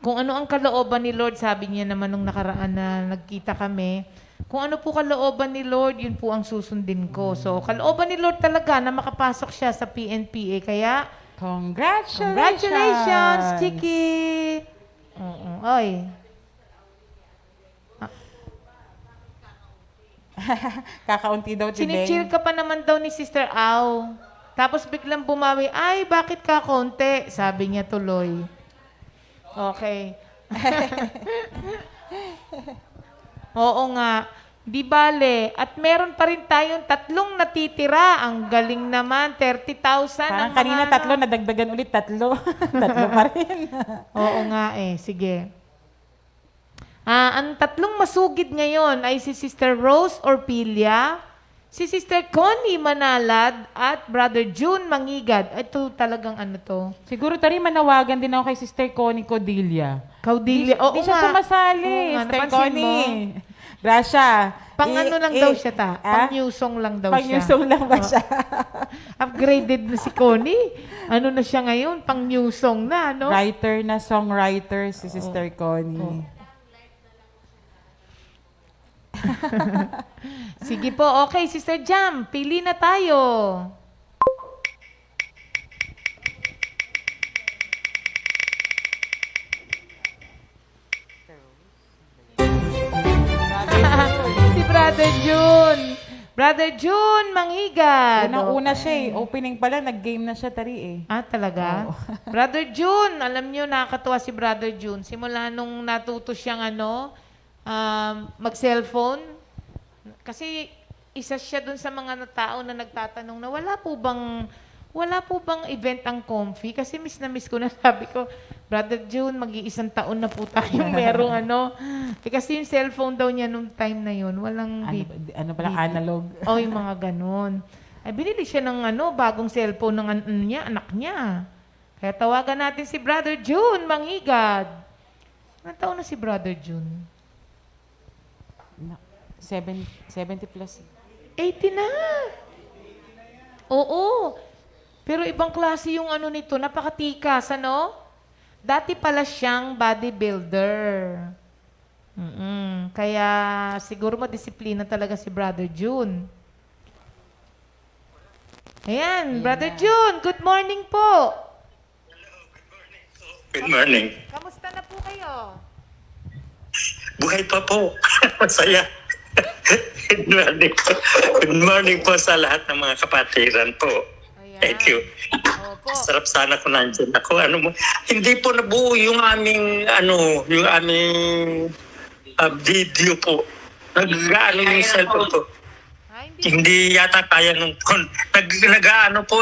kung ano ang kalooban ni Lord, sabi niya naman nung nakaraan na nagkita kami, kung ano po kalooban ni Lord, yun po ang susundin ko. So, kalooban ni Lord talaga na makapasok siya sa PNPA. Kaya, congratulations, Chiki! Oo. Oy. Kakaunti daw today. Chinichill ka pa naman daw ni Sister Au. Tapos biglang bumawi, ay, bakit ka konti? Sabi niya tuloy. Okay. Oo nga. Di bale. At meron pa rin tayong 3 natitira. Ang galing naman. 30,000. Parang ang kanina mga 3, nadagdagan ulit 3. 3 pa rin. Oo nga eh. Sige. Ang 3 masugid ngayon ay si Sister Rose Orpilia, si Sister Connie Manalad, at Brother June Mangigad. Ito talagang ano to? Siguro tari manawagan din ako kay Sister Connie Codilia. Caudilia. Oo Di siya nga. sumasali. Oo nga, Sister napansin Connie. Gracia. Pang ano lang daw siya ta? Ah? Pang new song lang daw Pang siya. new song lang ba siya? Upgraded na si Connie. Ano na siya ngayon? Pang new song na, no? Writer na songwriter si Sister Connie. Sige po. Okay, Sister Jam. Pili na tayo. Si Brother June. Brother June Mangigad. Unang-una siya eh. Opening pa lang, nag-game na siya tari eh. Talaga? Brother June, alam niyo nakakatuwa si Brother June. Simula nung natuto siyang mag-cellphone. Kasi isa siya dun sa mga tao na nagtatanong na wala po bang event ang Comfy? Kasi miss na miss ko na sabi ko, Brother June, mag-iisang taon na po tayong merong kasi yung cellphone daw niya nung time na yun, walang Ano pala, analog. yung mga ganon. Ay, binili siya ng bagong cellphone ng anak niya. Kaya tawagan natin si Brother June Mangigad. Anong taon na si Brother June? 70 plus. 80 na. Oo. Pero ibang klase yung nito, napakatikas, Dati pala siyang bodybuilder. Kaya siguro madisiplina talaga si Brother June. Ayan, Brother June, good morning po. Good morning. Kamusta na po kayo? Buhay pa po. Masaya. Good morning po. Good morning po sa lahat ng mga kapatiran po. Ayan. Thank you. Opo. Sarap sana kung nandyan ako. Hindi po nabuo yung aming video po. Yung cellphone po. Hindi. Hindi yata kaya nung phone. Po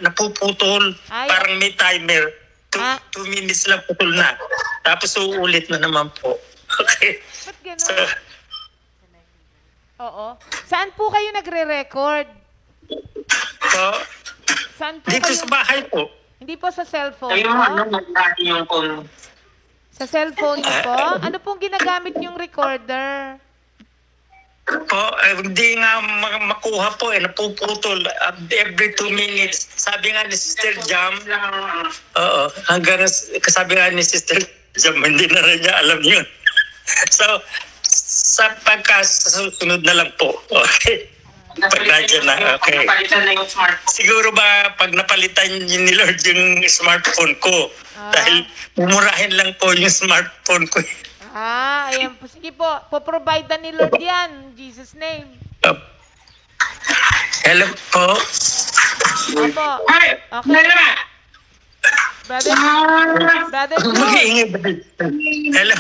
napuputol. Ay. Parang may timer. 2 Ah. minutes lang putol na. Tapos uulit na naman po. Okay. Ba't gano'n? So, Oo. Saan po kayo nagre-record? po, Saan po dito kayo? sa bahay po. Hindi po sa cellphone Ayun, po? nagdati yung phone. Sa cellphone niyo po? Ano pong ginagamit yung recorder? Po, hindi nga makuha po napuputol every 2 minutes. Sabi nga ni Sister Jam, sabi nga ni Sister Jam, hindi na rin niya alam yun. So, sa pagkasusunod na lang po. Okay. Pag nandiyan na, okay. Napalitan na yung smartphone. Siguro ba pag napalitan ni Lord yung smartphone ko? Dahil mumurahin lang po yung smartphone ko. Ayan po. Sige po. Po-provide na ni Lord yan. In Jesus' name. Hello po. Opo. Ay! Okay. Brother June, Mag-iingay ba? Hello.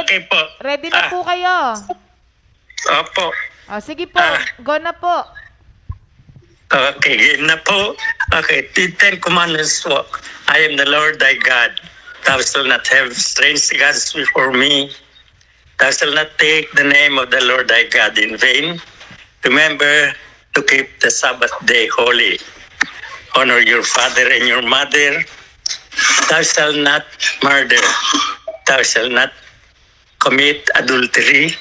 Okay po. ready na po kayo? Opo. Sige po. Go na po. Okay, game na po. Okay, the 10 Commandments po. I am the Lord thy God. Thou shalt not have strange gods before me. Thou shalt not take the name of the Lord thy God in vain. Remember to keep the Sabbath day holy. Honor your father and your mother. Thou shalt not murder. Thou shalt not commit adultery.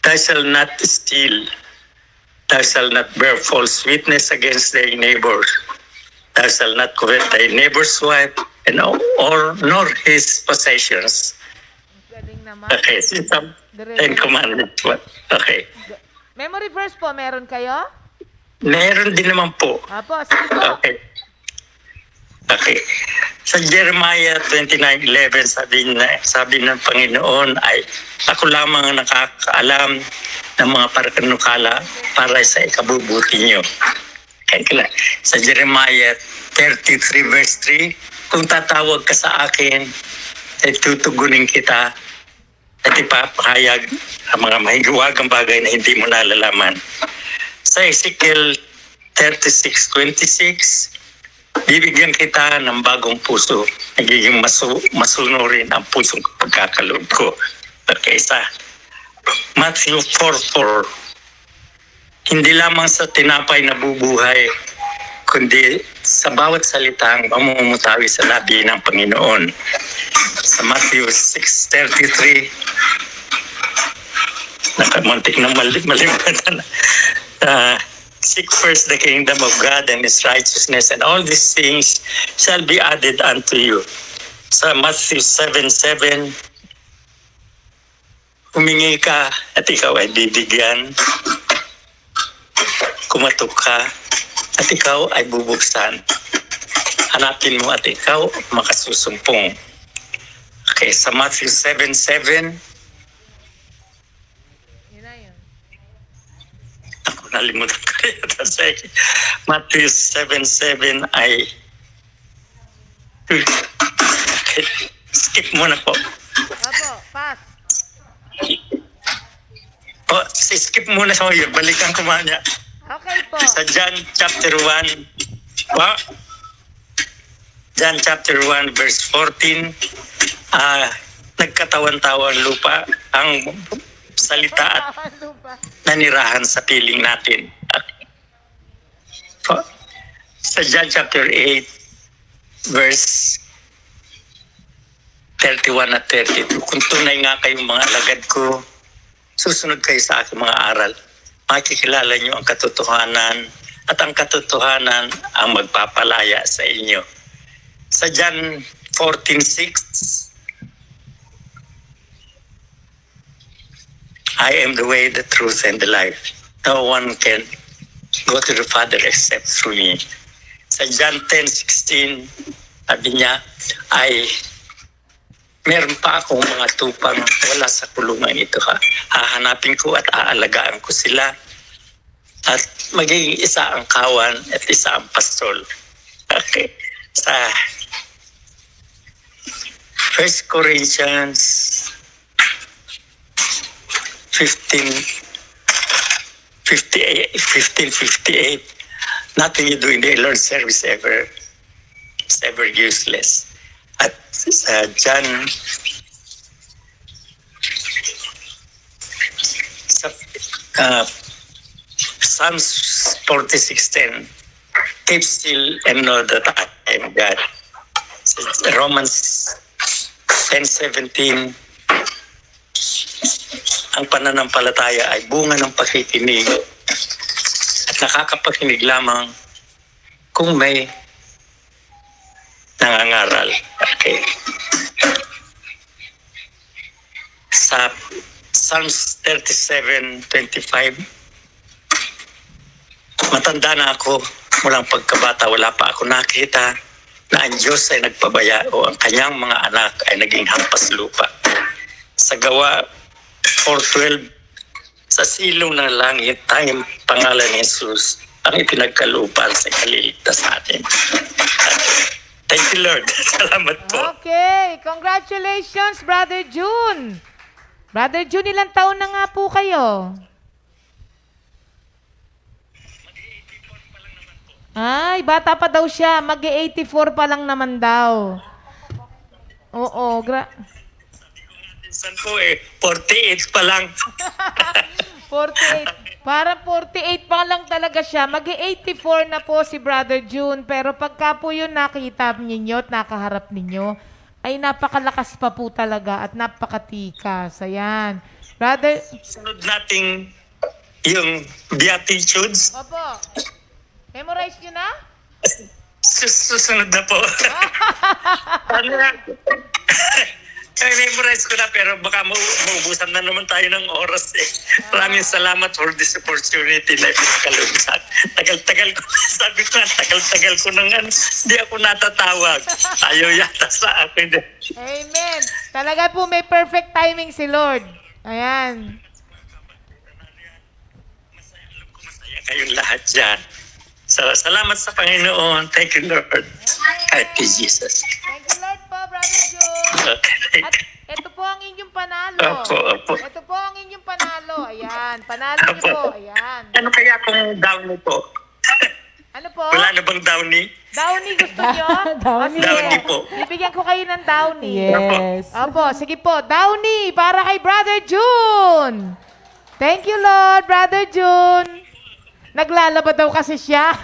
Thou shalt not steal. Thou shalt not bear false witness against thy neighbor. Thou shalt not covet thy neighbor's wife or nor his possessions. Galing naman. Okay, so some 10 Commandments. Okay. Memory verse po, meron kayo? Meron din naman po. Apo, sige po. Okay. Okay. Sa Jeremiah 29:11, sabi ng Panginoon ay, ako lamang ang nakakaalam ng mga panukala para sa ikabubuti niyo. Kaya sa Jeremiah 33 verse 3, kung tatawag ka sa akin, ay tutugunin kita at ipapahayag ang mga mahigawagang bagay na hindi mo nalalaman. Sa Ezekiel 36:26, bibigyan kita ng bagong puso. Nagiging masunurin ang pusong pagkakaloob ko. Okay, sa Matthew 4:4, hindi lamang sa tinapay na bubuhay, kundi sa bawat salitang mamumutawi sa labi ng Panginoon. Sa Matthew 6:33, nakamuntik na malimutan. Seek first the kingdom of God and His righteousness, and all these things shall be added unto you. Sa Matthew 7:7, humingi ka at ikaw ay bibigyan. Kumatok ka at ikaw ay bubuksan. Hanapin mo at ikaw makasusumpong. Okay, sa Matthew 7:7, ako nalimutan ko rin. Sa Matthew 7:7 ay okay, skip muna po. Opo, pass. Skip muna sa iyo. Balikan ko man niya. Okay po. Sa John chapter 1, John chapter 1 verse 14, nagkatawan-tawan lupa ang salita at nanirahan sa piling natin. Sa John chapter 8 verse 31 at 32, kung tunay nga kayong mga alagad ko, susunod kayo sa aking mga aral. Makikilala niyo ang katotohanan at ang katotohanan ang magpapalaya sa inyo. Sa John 14:6, I am the way, the truth, and the life. No one can go to the Father except through me. Sa John 10:16, sabi niya, meron pa akong mga tupang wala sa kulungan ito. Hahanapin ko at aalagaan ko sila. At magiging isa ang kawan at isa ang pastol. Okay. Sa 1 Corinthians 15:58, nothing you do in the Lord's service is ever useless. At sa John, sa Psalms 46:10, keep still and know that I am God. Sa Romans 10:17, ang pananampalataya ay bunga ng pakikinig at nakakapakinig lamang kung may nangangaral. Okay. Sa Psalms 37:25, matanda na ako, mulang pagkabata wala pa ako nakita na ang Diyos ay nagpabaya o ang kanyang mga anak ay naging hampas lupa. Sa Gawa 4:12, sa silong ng langit, tanging pangalan ni Jesus ang ipinagkalooban sa kaliligtas natin. Thank you, Lord. Salamat po. Okay, congratulations, Brother June. Brother June, ilang taon na nga po kayo? Ay, bata pa daw siya. Mag-84 pa lang naman daw. Oo, Minsan po 48 pa lang. 48. Para 48 pa lang talaga siya. Mag-84 na po si Brother June. Pero pagka po yun nakita ninyo at nakaharap ninyo, ay napakalakas pa po talaga at napakatikas. Ayan. Brother... Sunod nating yung Beatitudes. Opo. Memorize nyo na? Susunod na po. memorize ko na pero baka maubusan na naman tayo ng oras eh. Maraming salamat for this opportunity na pinagkaloob sa akin. Tagal-tagal ko, sabi ko, tagal-tagal ko nang hindi ako natatawag. Ayaw yata sa akin. Amen. Talaga po may perfect timing si Lord. Ayan. Masaya kayong lahat dyan. So, salamat sa Panginoon. Thank you, Lord. Thank you, Jesus. Thank you, Lord po, Brother June. Okay. At ito po ang inyong panalo. Opo. Ito po ang inyong panalo. Ayan. Panalo niyo po. Ayan. Ano kaya kung downy po? Ano po? Wala na bang downy? Downy gusto nyo? Downy. O, sige. Downy po. Bibigyan ko kayo ng Downy. Yes. Opo, sige po. Downy para kay Brother June. Thank you, Lord, Brother June. Naglalaba daw kasi siya.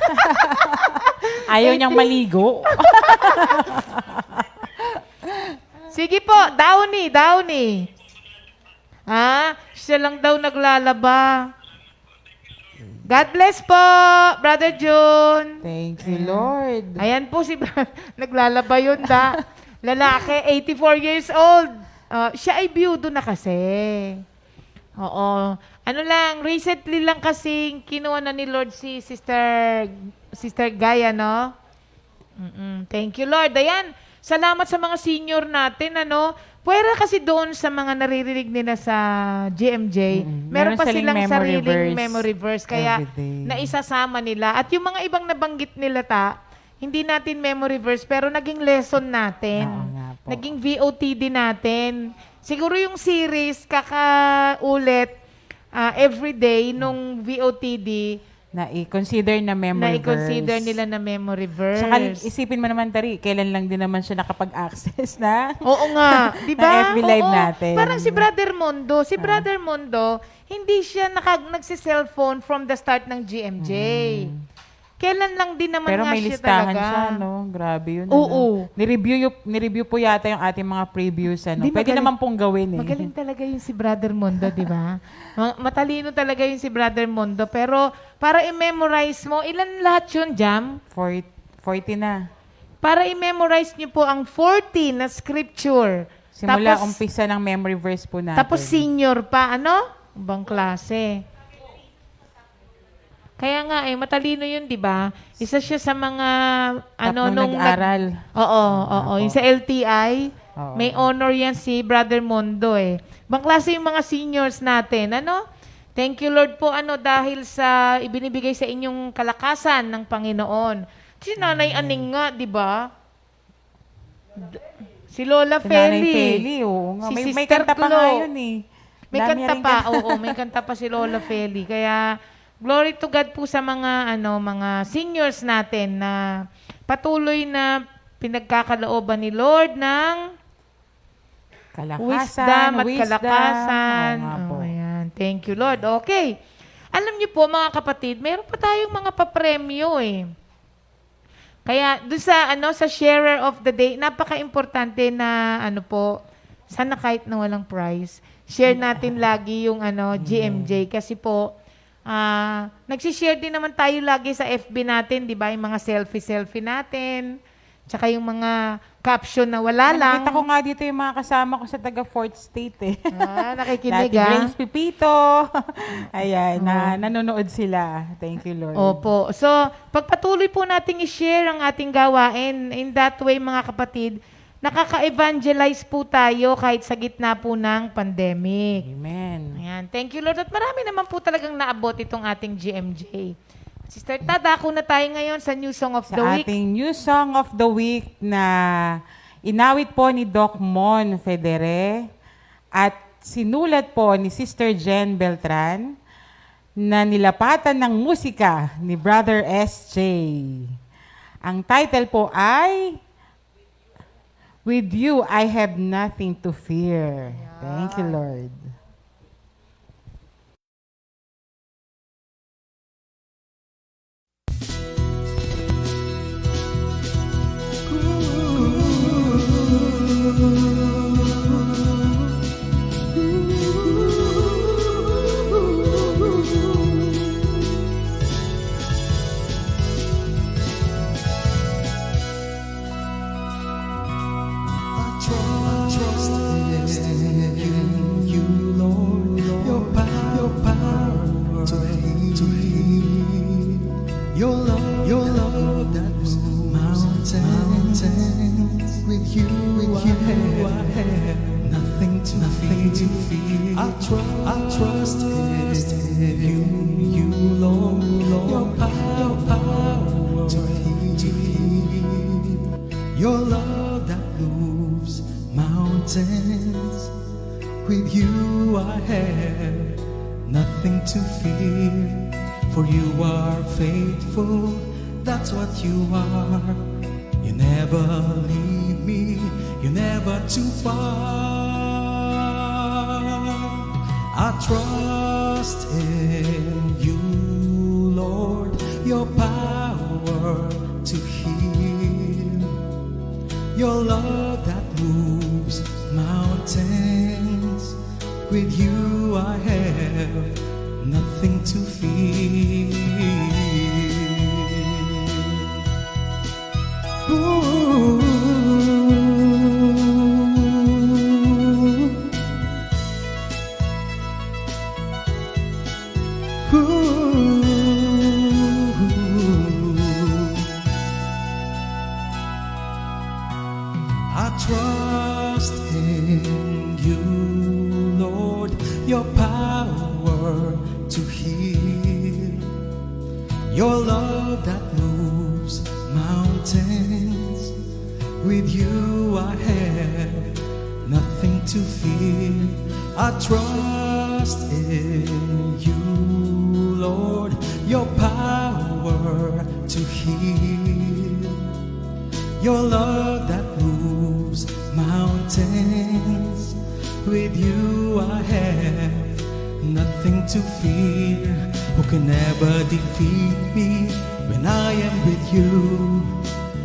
Ayaw niyang maligo. Sige po, Downy. Siya lang daw naglalaba. God bless po, Brother June. Thank you, Lord. Ayan po si naglalaba yun lalaki, 84 years old. Siya ay byudo na kasi. Oo. Ano lang, recently lang kasing kinuha na ni Lord si Sister Gaya, no? Thank you, Lord. Ayan, salamat sa mga senior natin, ano? Pwera kasi doon sa mga naririnig nila sa GMJ, meron pa silang sariling memory verse. Kaya everyday. naisasama nila. At yung mga ibang nabanggit nila hindi natin memory verse, pero naging lesson natin. Oo nga po. Naging VOTD natin. Siguro yung series, kakaulit, everyday nung VOTD, Na i-consider na memory na-consider verse. nila na memory verse. Saka isipin mo naman, Tari, kailan lang din naman siya nakapag-access na Oo nga, 'di ba? ng FB Live Oo. natin. Parang si Brother Mondo, Brother Mondo, hindi siya nagsi-cellphone from the start ng GMJ. Kailan lang din naman Pero nga may siya listahan talaga. siya, no? Grabe yun. Oo. Ano? Nireview po yata yung ating mga previews. Ano? Di, Pwede magaling- naman pong gawin eh. Magaling talaga yung si Brother Mondo, di ba? Matalino talaga yung si Brother Mondo. Pero para i-memorize mo, ilan lahat yun, Jam? 40 na. Para i-memorize niyo po ang 40 na scripture. Simula Tapos- umpisa ng memory verse po natin. Tapos senior pa, ano? Ibang klase. Kaya nga matalino yun, di ba? Isa siya sa mga, Nung nag-aral. Oo. Yung sa LTI, Oo. may honor yan si Brother Mondo eh. Ibang klase yung mga seniors natin, ano? Thank you, Lord po, dahil sa ibinibigay sa inyong kalakasan ng Panginoon. Si Nanay Aning nga, di ba? Si Lola Si Nanay Feli. Feli, oo nga. Si May Sister kanta pa Glo. nga yun eh. May Dami kanta rin pa, may kanta pa si Lola Feli. Kaya, glory to God po sa mga, mga seniors natin na patuloy na pinagkakalooban ni Lord ng wisdom at kalakasan. Oo nga po. Ayan. Thank you, Lord. Okay. Alam niyo po, mga kapatid, meron pa tayong mga papremyo eh. Kaya, doon sa sharer of the day, napaka-importante na, sana kahit na walang prize, share natin lagi yung, GMJ. Kasi po, nagsishare din naman tayo lagi sa FB natin, di ba? Yung mga selfie natin. Tsaka yung mga caption na wala lang. Nakita ko nga dito yung mga kasama ko sa taga 4th State eh. Nakikinig Dati Grace Pipito. Ayan, nanonood sila. Thank you, Lord. Opo. So, pagpatuloy po nating i-share ang ating gawain. In that way, mga kapatid, nakaka-evangelize po tayo kahit sa gitna po ng pandemic. Amen. Ayan. Thank you, Lord. At marami naman po talagang naabot itong ating GMJ. Sister Tad, ako na tayo ngayon sa New Song of Sa the Week. ating New Song of the Week na inawit po ni Doc Mon Federe at sinulat po ni Sister Jen Beltran na nilapatan ng musika ni Brother SJ. Ang title po ay With You, I Have Nothing to Fear. Thank you, Lord. I trust nothing to fear. I trust in you, Lord, your power to heal, your love that moves mountains. With you I have nothing to fear, for you are faithful, that's what you are. You never leave me, you're never too far. I trust in you, Lord, your power to heal, your love that moves mountains. With you I have nothing to fear. Ooh. I trust in you, Lord, your power to heal, your love that moves mountains. With you I have nothing to fear. I trust in you, Lord, your power to heal, your love that moves mountains. With you I have nothing to fear. Who can ever defeat me when I am with you?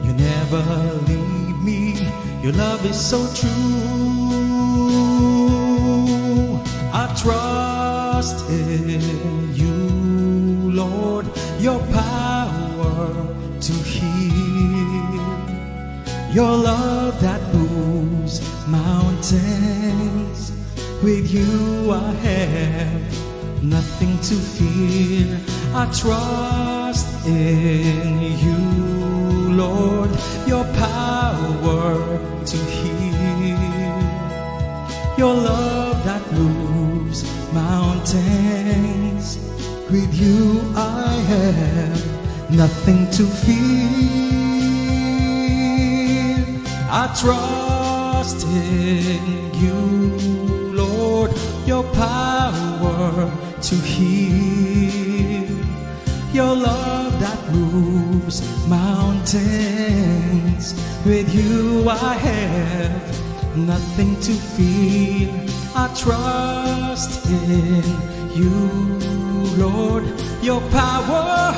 You never leave me, your love is so true. I trust in you, Lord, your power to heal, your love that moves mountains. With you I have nothing to fear. I trust in you, Lord, your power to heal, your love that moves mountains. With you I have nothing to fear. I trust in you, Lord, your power to heal, your love that moves mountains. With you I have nothing to fear. I trust in you, Lord, your power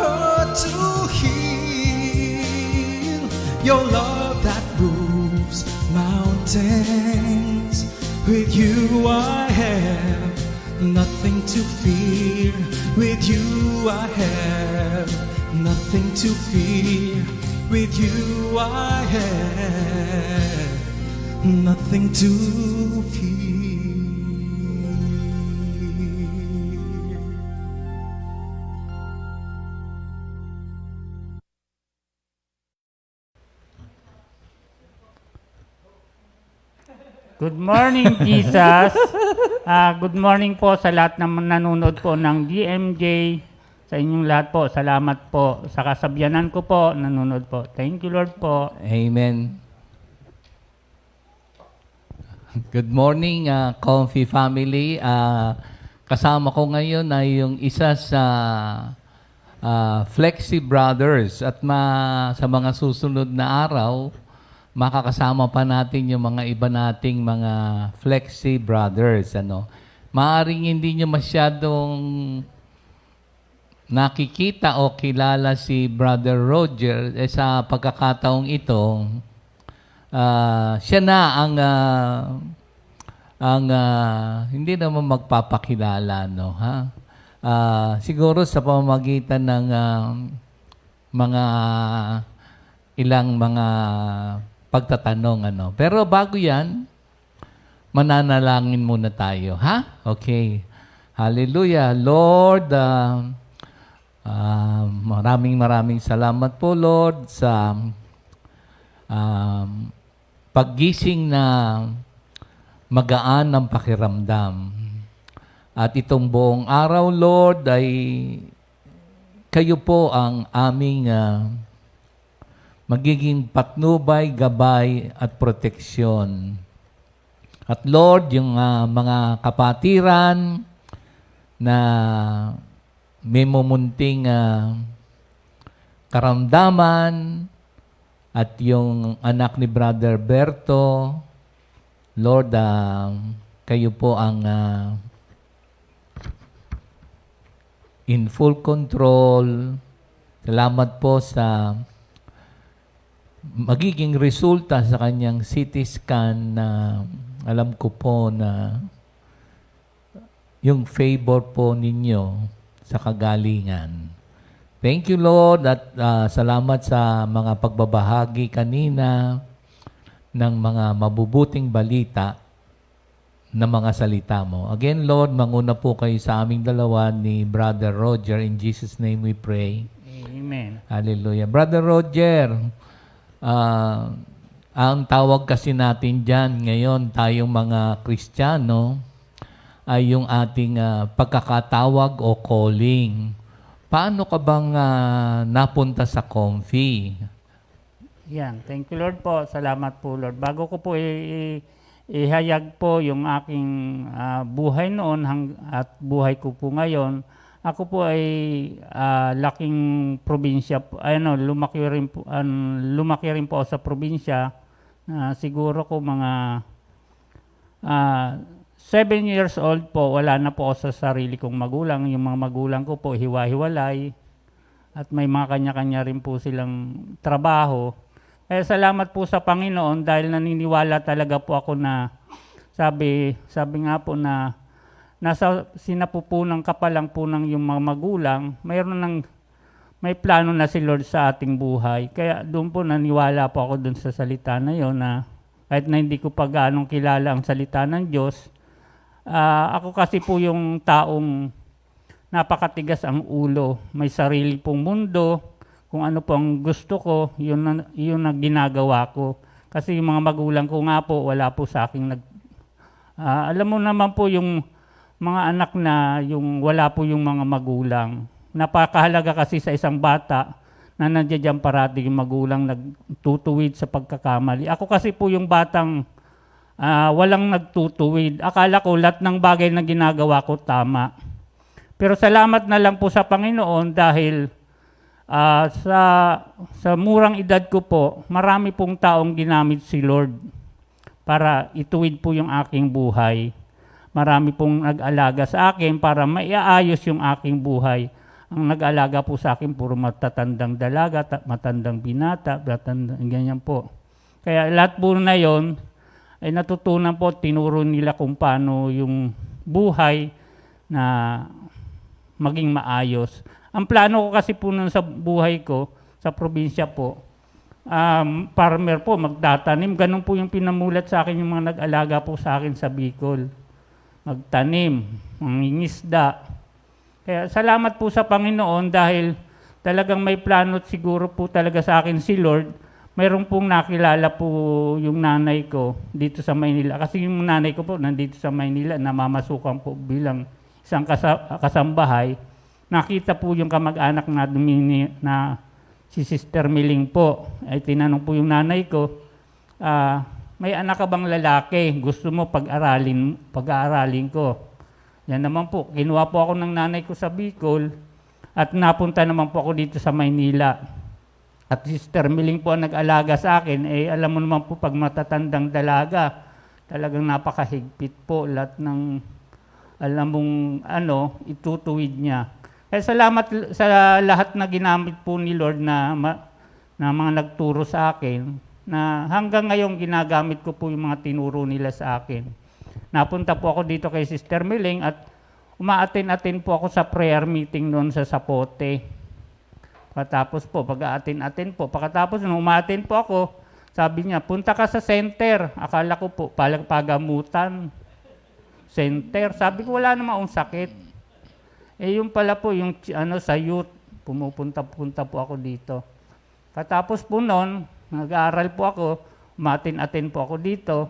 to heal, your love that moves mountains. With you I have nothing to fear. With you I have nothing to fear. With you I have nothing to fear. Good morning, Jesus. Good morning po sa lahat ng nanonood po ng DMJ. Sa inyong lahat po, salamat po. Sa kasabyanan ko po, nanonood po. Thank you, Lord po. Amen. Good morning, Comfy family. Kasama ko ngayon ay yung isa sa Flexi Brothers at sa mga susunod na araw, makakasama pa natin yung mga iba nating mga Flexi Brothers. Maaring hindi nyo masyadong nakikita o kilala si Brother Roger. Sa pagkakataong ito, siya na ang hindi naman magpapakilala, no, ha? Siguro sa pamamagitan ng mga ilang mga pagtatanong, Pero bago yan, mananalangin muna tayo, ha? Okay. Hallelujah. Lord, maraming salamat po, Lord, sa paggising na magaan ang pakiramdam. At itong buong araw, Lord, ay kayo po ang aming magiging patnubay, gabay at proteksyon. At Lord, yung mga kapatiran na may mumunting karamdaman at yung anak ni Brother Berto, Lord, kayo po ang in full control. Salamat po sa magiging resulta sa kanyang CT scan na alam ko po na yung favor po ninyo sa kagalingan. Thank you, Lord, at salamat sa mga pagbabahagi kanina ng mga mabubuting balita na mga salita mo. Again, Lord, manguna po kayo sa aming dalawa ni Brother Roger. In Jesus' name we pray. Amen. Hallelujah. Brother Roger, ang tawag kasi natin dyan ngayon, tayong mga Kristiyano, ay yung ating pagkakatawag o calling. Paano ka bang napunta sa Comfy? Yan. Thank you, Lord po. Salamat po, Lord. Bago ko po ihayag po yung aking buhay noon at buhay ko po ngayon, ako po ay laking probinsya po. Lumaki rin po ako sa probinsya. Siguro ko mga 7 years old po, wala na po ako sa sarili kong magulang. Yung mga magulang ko po, hiwa-hiwalay. At may mga kanya-kanya rin po silang trabaho. Salamat po sa Panginoon dahil naniniwala talaga po ako na sabi nga po na nasa sinapupunang kapalang po ng yung mga magulang, may plano na si Lord sa ating buhay. Kaya doon po naniwala po ako doon sa salita na yon na kahit na hindi ko pa gaanong kilala ang salita ng Diyos, ako kasi po yung taong napakatigas ang ulo. May sarili pong mundo. Kung ano po ang gusto ko, yun ang ginagawa ko. Kasi yung mga magulang ko nga po, wala po sa akin alam mo naman po yung mga anak na yung wala po yung mga magulang. Napakahalaga kasi sa isang bata na nandiyan parati yung magulang nagtutuwid sa pagkakamali. Ako kasi po yung batang walang nagtutuwid. Akala ko lahat ng bagay na ginagawa ko tama. Pero salamat na lang po sa Panginoon dahil sa murang edad ko po, marami pong taong ginamit si Lord para ituwid po yung aking buhay. Marami pong nag-alaga sa akin para maiaayos yung aking buhay. Ang nag-alaga po sa akin, puro matatandang dalaga, matandang binata, ganyan po. Kaya lahat po na yon ay natutunan po, tinuro nila kung paano yung buhay na maging maayos. Ang plano ko kasi po nun sa buhay ko, sa probinsya po, farmer po, magtatanim. Ganun po yung pinamulat sa akin yung mga nag-alaga po sa akin sa Bicol. Magtanim, mangingisda. Kaya salamat po sa Panginoon dahil talagang may plano at siguro po talaga sa akin si Lord. Mayroon pong nakilala po yung nanay ko dito sa Maynila. Kasi yung nanay ko po nandito sa Maynila, namamasukan po bilang isang kasambahay. Nakita po yung kamag-anak na si Sister Miling po. Ay tinanong po yung nanay ko, may anak ka bang lalaki? Gusto mo pag-aaralin ko? Yan naman po. Kinuha po ako ng nanay ko sa Bicol at napunta naman po ako dito sa Maynila. At si Sister Miling po ang nag-alaga sa akin. Alam mo naman po pag matatandang dalaga, talagang napakahigpit po. Lahat ng alam mong itutuwid niya. Kaya salamat sa lahat na ginamit po ni Lord na mga nagturo sa akin na hanggang ngayon ginagamit ko po yung mga tinuro nila sa akin. Napunta po ako dito kay Sister Miling at umaatin-atin po ako sa prayer meeting noon sa Sapote. Pagkatapos nung umaatin po ako, sabi niya, punta ka sa center. Akala ko po, pagamutan. Center. Sabi ko, wala namang sakit. Yung pala po, yung sa youth, pumupunta-punta po ako dito. Katapos po noon, nag-aaral po ako, umatin-atin po ako dito.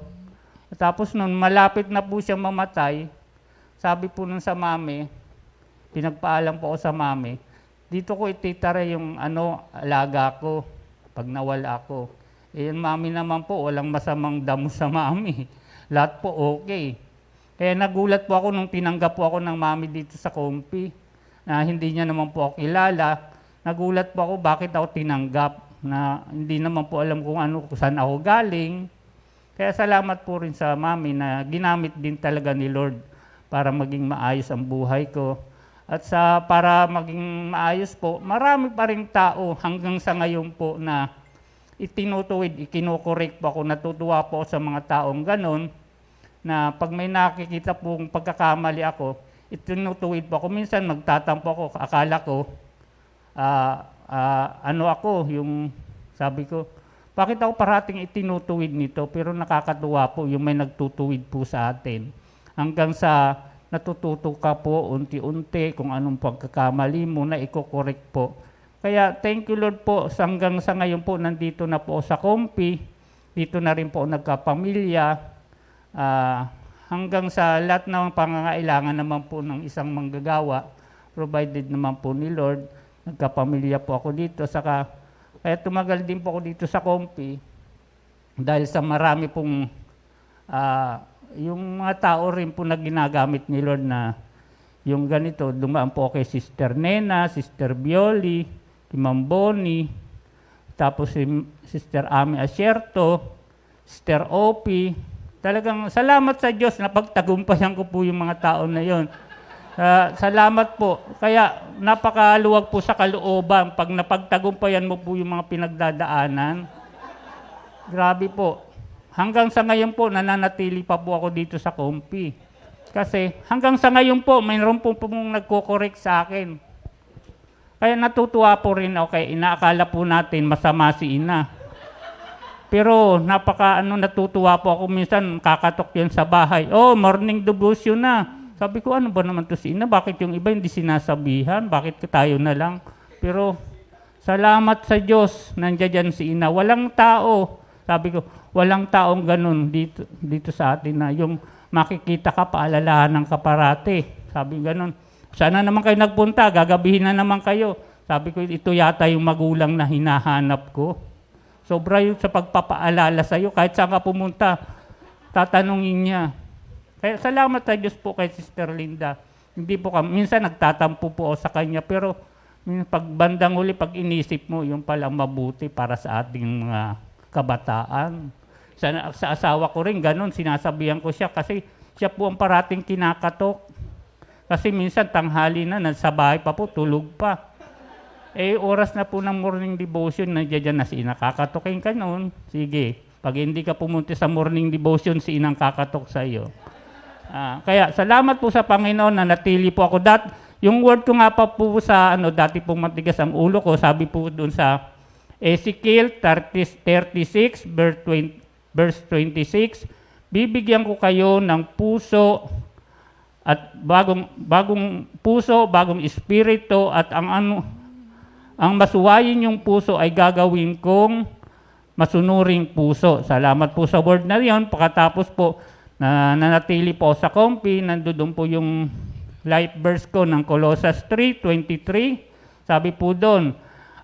Tapos nun, malapit na po siya mamatay, sabi po nun sa mami, pinagpaalam po ako sa mami, dito ko ititara yung alaga ko pag nawala ako. Eh, yung mami naman po, walang masamang damo sa mami. Lahat po okay. Kaya nagulat po ako nung tinanggap po ako ng mami dito sa Compi, na hindi niya naman po ako kilala. Nagulat po ako bakit ako tinanggap, na hindi naman po alam kung saan ako galing. Kaya salamat po rin sa mami na ginamit din talaga ni Lord para maging maayos ang buhay ko. At para maging maayos po, marami pa rin tao hanggang sa ngayon po na itinutuwid, ikinokorek po ako, natutuwa po ako sa mga taong ganon, na pag may nakikita pong pagkakamali ako, itinutuwid po ako. Minsan magtatampo ako, akala ko, yung sabi ko, bakit ako parating itinutuwid nito? Pero nakakatuwa po yung may nagtutuwid po sa atin. Hanggang sa natututo ka po unti-unti kung anong pagkakamali mo na iko-correct po. Kaya thank you Lord po, hanggang sa ngayon po nandito na po sa Compi, dito na rin po nagkapamilya, hanggang sa lahat ng pangangailangan naman po ng isang manggagawa, provided naman po ni Lord, nagkapamilya po ako dito. Kaya tumagal din po ako dito sa Compi dahil sa marami pong yung mga tao rin po na ginagamit ni Lord na yung ganito, dumaan po kay Sister Nena, Sister Bioli, si Ma'am Bonnie, tapos si Sister Ami Asierto, Sister Opie. Talagang salamat sa Diyos na pagtagumpayan ko po yung mga tao na yon. Salamat po. Kaya napakaluwag po sa kalooban pag napagtagumpayan mo po yung mga pinagdadaanan. Grabe po. Hanggang sa ngayon po, nananatili pa po ako dito sa Compi. Kasi hanggang sa ngayon po, mayroon po pong nagko-correct sa akin. Kaya natutuwa po rin ako, kaya inaakala po natin masama si ina. Pero natutuwa po ako minsan, kakatok yan sa bahay. Oh, morning devotion na. Sabi ko, ano ba naman to si ina? Bakit yung iba hindi sinasabihan? Bakit tayo na lang? Pero salamat sa Diyos, nandiyan si ina. Walang tao. Sabi ko, walang taong ganun dito sa atin na yung makikita ka, paalalahanan ka parati. Sabi ganun. Sana naman kayo nagpunta, gagabihin na naman kayo. Sabi ko, ito yata yung magulang na hinahanap ko. Sobra yung sa pagpapaalala sa'yo. Kahit saan ka pumunta, tatanungin niya. Kaya salamat sa Diyos po kay Sister Linda. Hindi po minsan nagtatampo po ako sa kanya, pero pag bandang huli, pag inisip mo, yung palang mabuti para sa ating mga kabataan. Sa asawa ko rin, ganun, sinasabihan ko siya kasi siya po ang parating kinakatok. Kasi minsan tanghali na, nasa bahay pa po, tulog pa. Eh, oras na po ng morning devotion, nandiyan na si ina, kakatokin ka noon. Sige, pag hindi ka pumunta sa morning devotion, si inang kakatok sa iyo. Kaya salamat po sa Panginoon na natili po ako. Yung word ko nga pa po sa dati pong matigas ang ulo ko, sabi po doon sa Ezekiel 36 verse 26, bibigyan ko kayo ng puso at bagong puso, bagong espiritu, at ang masuwayin yung puso ay gagawin kong masunuring puso. Salamat po sa word na yon. Pagkatapos po, nanatili po sa Compi, nandoon po yung life verse ko ng Colossus 3:23. Sabi po doon,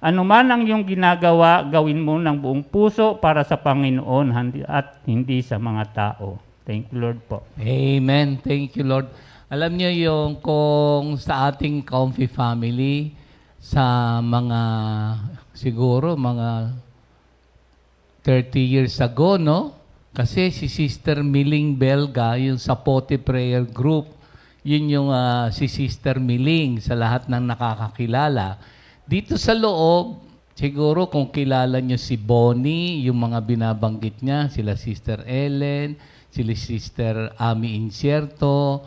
ano man ang iyong ginagawa, gawin mo ng buong puso para sa Panginoon at hindi sa mga tao. Thank you, Lord po. Amen. Thank you, Lord. Alam niyo yung kung sa ating Comfy family, sa siguro mga 30 years ago, no? Kasi si Sister Miling Belga, yung Sapote Prayer Group, yun yung si Sister Miling sa lahat ng nakakakilala. Dito sa loob, siguro kung kilala nyo si Bonnie, yung mga binabanggit niya, sila Sister Ellen, sila Sister Ami Incierto,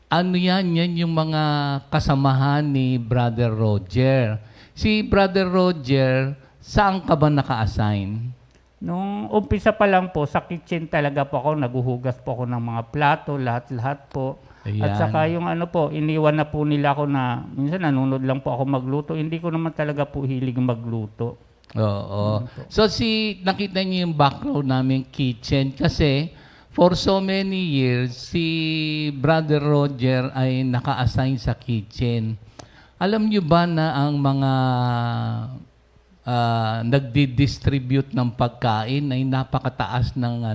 yan yung mga kasamahan ni Brother Roger. Si Brother Roger, saan ka ba naka-assign? Nung umpisa pa lang po, sa kitchen talaga po ako, naguhugas po ako ng mga plato, lahat-lahat po. Ayan. At saka yung iniwan na po nila ako na, minsan nanonood lang po ako magluto. Hindi ko naman talaga po hilig magluto. Oo. So nakita niyo yung background namin kitchen kasi for so many years, si Brother Roger ay naka-assign sa kitchen. Alam niyo ba na ang mga nagdi-distribute ng pagkain ay napakataas ng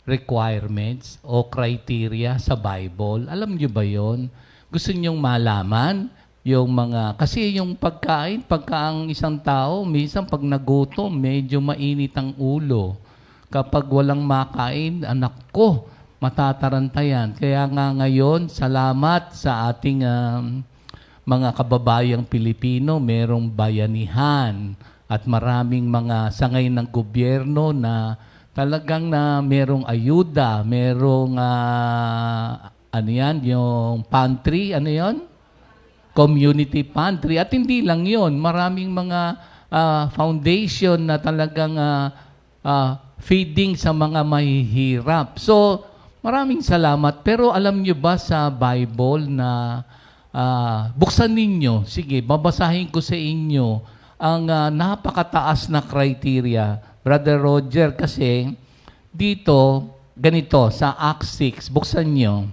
requirements o criteria sa Bible? Alam niyo ba yon? Gusto niyong malaman yung mga... Kasi yung pagkain, pagka ang isang tao, minsan pag nagutom, medyo mainit ang ulo. Kapag walang makain, anak ko, matatarantayan. Kaya nga ngayon, salamat sa ating mga kababayang Pilipino, merong bayanihan at maraming mga sangay ng gobyerno na talagang na merong ayuda, merong yung pantry, community pantry. At hindi lang yon, maraming mga foundation na talagang feeding sa mga mahihirap. So, maraming salamat. Pero alam nyo ba sa Bible na buksan ninyo, sige, babasahin ko sa inyo ang napakataas na criteria, Brother Roger, kasi dito, ganito, sa Acts 6, buksan nyo.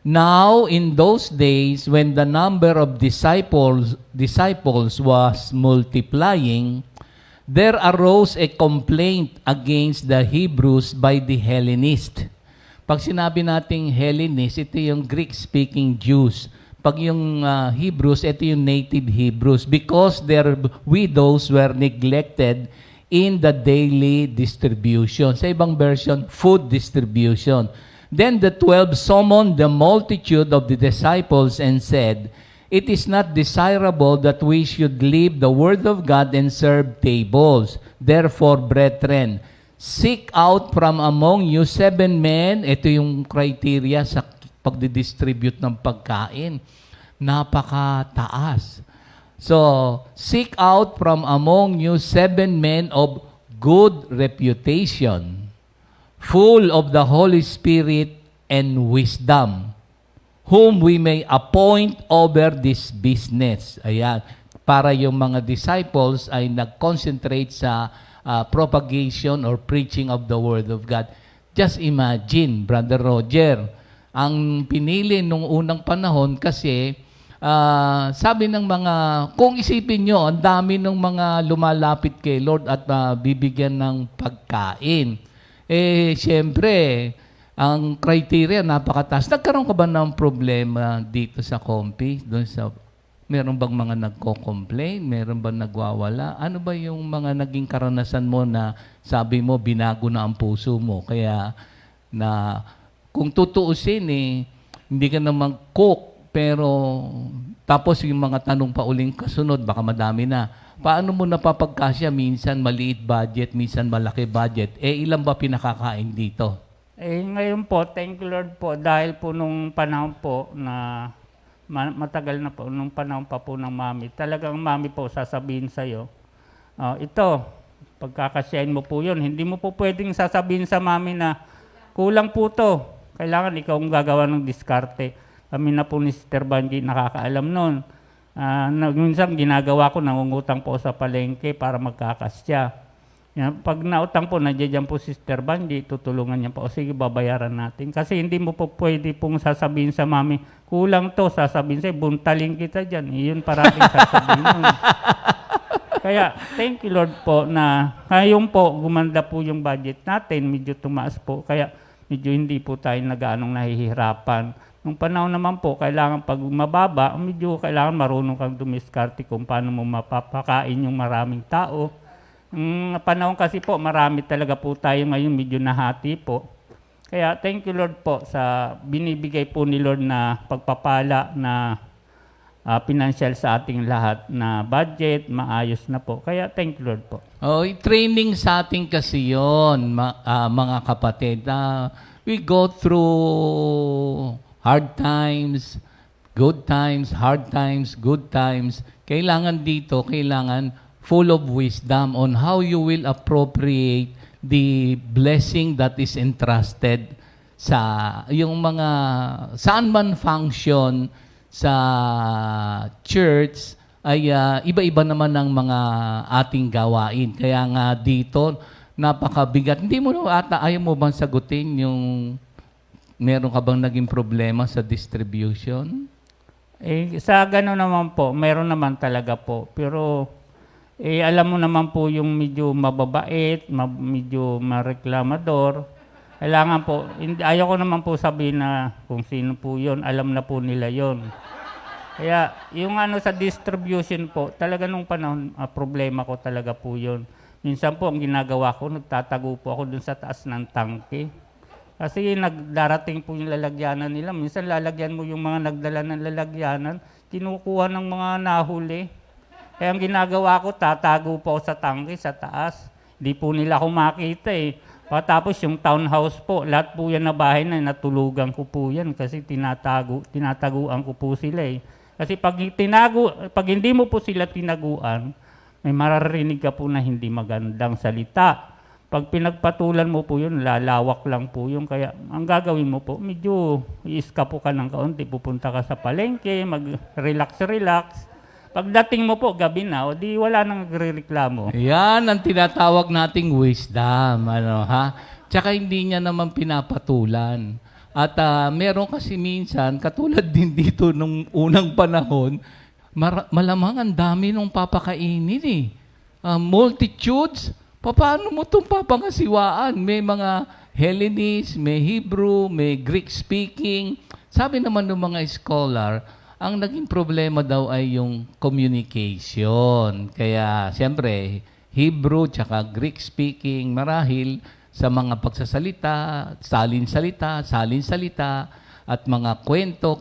Now, in those days, when the number of disciples was multiplying, there arose a complaint against the Hebrews by the Hellenists. Pag sinabi nating Hellenist, ito yung Greek-speaking Jews. Pag yung Hebrews, ito yung native Hebrews. Because their widows were neglected in the daily distribution. Sa ibang version, food distribution. Then the 12 summoned the multitude of the disciples and said, "It is not desirable that we should leave the word of God and serve tables. Therefore, brethren, seek out from among you 7 men." Ito yung criteria sa pagdidistribute ng pagkain. Napakataas. So, seek out from among you 7 men of good reputation, full of the Holy Spirit and wisdom, whom we may appoint over this business. Ayan. Para yung mga disciples ay nag-concentrate sa propagation or preaching of the Word of God. Just imagine, Brother Roger, ang pinili nung unang panahon kasi sabi ng mga, kung isipin nyo, ang dami ng mga lumalapit kay Lord at bibigyan ng pagkain. Siyempre, ang criteria napakataas. Nagkaroon ka ba ng problema dito sa Compi? Meron bang mga nagko-complain? Meron bang nagwawala? Ano ba yung mga naging karanasan mo na sabi mo, binago na ang puso mo? Kaya na kung tutuusin hindi ka naman cook, pero tapos yung mga tanong pa uling kasunod, baka madami na. Paano mo napapagkasya? Minsan maliit budget, minsan malaki budget. Ilan ba pinakakain dito? Ngayon po, thank you Lord po, dahil po nung panahon po na matagal na po, nung panahon pa po ng mami, talagang mami po sasabihin sa'yo, ito, pagkakasyahin mo po yun, hindi mo po pwedeng sasabihin sa mami na kulang po to, kailangan ikaw ang gagawa ng diskarte. Kami na po ni Sister Banji nakakaalam nun. Minsan ginagawa ko, nangungutang po sa palengke para magkakasya. Yan, pag nautang po, nandiyan po si Sister Banji, tutulungan niya po, o sige, babayaran natin. Kasi hindi mo po pwede pong sasabihin sa mami, kulang to, sasabihin sa'yo, buntaling kita dyan. Iyon parating sasabihin nun. Kaya, thank you Lord po na ngayon po, gumanda po yung budget natin, medyo tumaas po. Kaya, medyo hindi po tayo nag-aanong nahihirapan. Nung panahon naman po, kailangan pag mababa, medyo kailangan marunong kang dumiskarte kung paano mo mapapakain yung maraming tao. Panahon kasi po, marami talaga po tayo ngayon, medyo nahati po. Kaya thank you Lord po sa binibigay po ni Lord na pagpapala na financial sa ating lahat na budget, maayos na po. Kaya thank you Lord po. Training sa ating kasi yun, mga kapatid. We go through hard times, good times, hard times, good times. Kailangan dito, kailangan full of wisdom on how you will appropriate the blessing that is entrusted sa yung mga saan man function sa church ay iba-iba naman ang mga ating gawain. Kaya nga dito napakabigat. Hindi mo ata, ayaw mo bang sagutin yung meron ka bang naging problema sa distribution? Sa gano'n naman po, meron naman talaga po. Pero alam mo naman po yung medyo mababait, medyo mareklamador. Kailangan po, ayaw ko naman po sabihin na kung sino po yun, alam na po nila yun. Kaya yung sa distribution po, talaga nung panahon, problema ko talaga po yun. Minsan po, ang ginagawa ko, nagtatago po ako dun sa taas ng tangke. Kasi nagdarating po yung lalagyanan nila. Minsan lalagyan mo yung mga nagdala ng lalagyanan, kinukuha ng mga nahuli. Kaya ang ginagawa ko, tatago po ako sa tangke, sa taas. Di po nila ako makita eh. Tapos yung townhouse po, lahat po yan na bahay na natulugan ko po yan kasi tinataguan ko po sila eh. Kasi pag hindi mo po sila tinaguan, may mararinig ka po na hindi magandang salita. Pag pinagpatulan mo po yun, lalawak lang po yun. Kaya ang gagawin mo po, medyo i-escapo ka ng kaunti. Pupunta ka sa palengke, mag-relax. Pagdating mo po, gabi na, o di wala nang nagre-reklamo. Yan ang tinatawag nating wisdom. Tsaka hindi niya naman pinapatulan. At meron kasi minsan, katulad din dito nung unang panahon, malamang ang dami nung papakainin eh. Multitudes. Paano mo itong papangasiwaan? May mga Hellenist, may Hebrew, may Greek speaking. Sabi naman ng mga scholar, ang naging problema daw ay yung communication. Kaya siyempre, Hebrew tsaka Greek speaking, marahil sa mga pagsasalita, salin-salita, at mga kwento,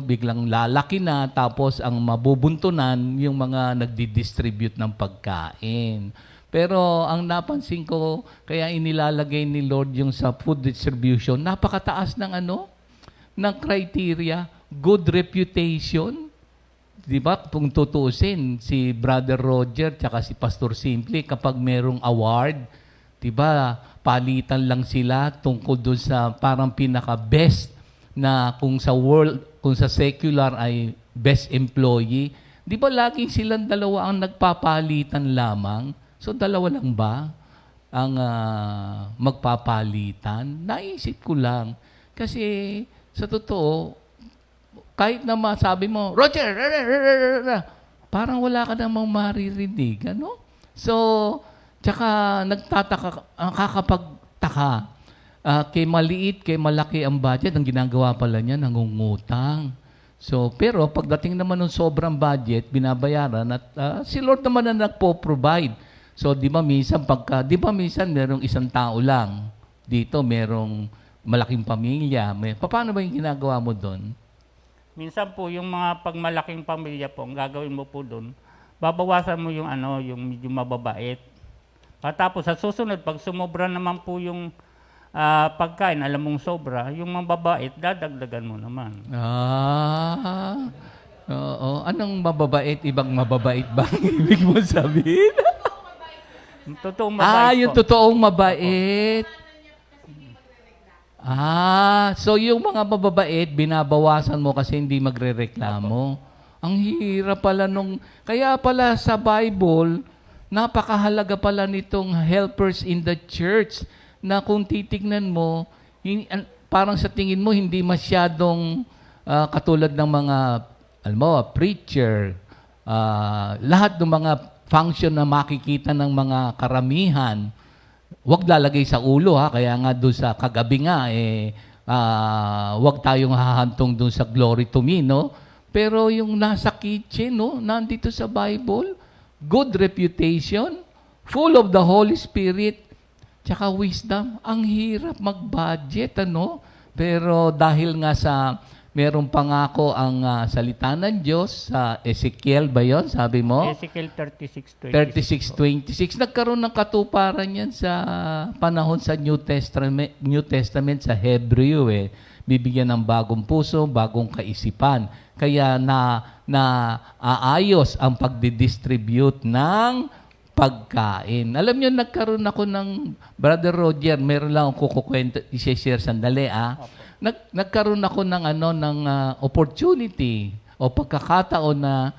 biglang lalaki na, tapos ang mabubuntunan yung mga nagdi-distribute ng pagkain. Pero ang napansin ko, kaya inilalagay ni Lord yung sa food distribution, napakataas ng ng criteria, good reputation. Di ba? Kung tutuusin, si Brother Roger tsaka si Pastor Simple, kapag merong award, di ba, palitan lang sila tungkol doon sa parang pinaka-best na kung sa world, kung sa secular ay best employee. Di ba laging silang dalawa ang nagpapalitan lamang? So, dalawa lang ba ang magpapalitan? Naisip ko lang. Kasi, sa totoo, kahit na masabi mo, Roger, parang wala ka namang maririnig. Ano? So, tsaka nakakapagtaka. Kay maliit, kay malaki ang budget, ang ginagawa pala niya, nangungutang. So, pero pagdating naman ng sobrang budget, binabayaran at si Lord naman na nagpo-provide. So, di ba minsan merong isang tao lang. Dito merong malaking pamilya. Paano ba yung ginagawa mo doon? Minsan po, yung mga pagmalaking pamilya po, ang gagawin mo po doon, babawasan mo yung yung medyo mababait. Tapos sa susunod, pag sumobra naman po yung pagkain, alam mong sobra, yung mababait, dadagdagan mo naman. Oo. Anong mababait? Ibang mababait ba? Ibig mo sabihin? Totoong mabait yung po. totoong mabait. So yung mga mababait, binabawasan mo kasi hindi magrereklamo. Ang hirap pala kaya pala sa Bible, napakahalaga pala nitong helpers in the church na kung titignan mo, parang sa tingin mo hindi masyadong katulad ng mga preacher, lahat ng mga function na makikita ng mga karamihan, wag lalagay sa ulo kaya nga doon sa kagabi nga wag tayong hahantong doon sa glory to me, no? Pero yung nasa kitchen, no, nandito sa Bible, good reputation, full of the Holy Spirit, tsaka wisdom. Ang hirap mag-budget, Pero dahil nga merong pangako ang salita ng Diyos sa Ezekiel ba yun? Sabi mo? Ezekiel 36:26. 36:26. Nagkaroon ng katuparan yan sa panahon sa New Testament sa Hebrew. Bibigyan ng bagong puso, bagong kaisipan. Kaya aayos ang pagdidistribute ng pagkain. Alam niyo, nagkaroon ako ng, Brother Roger, meron lang akong kukukwento, i-share sandali, Nagkaroon ako ng opportunity o pagkakataon na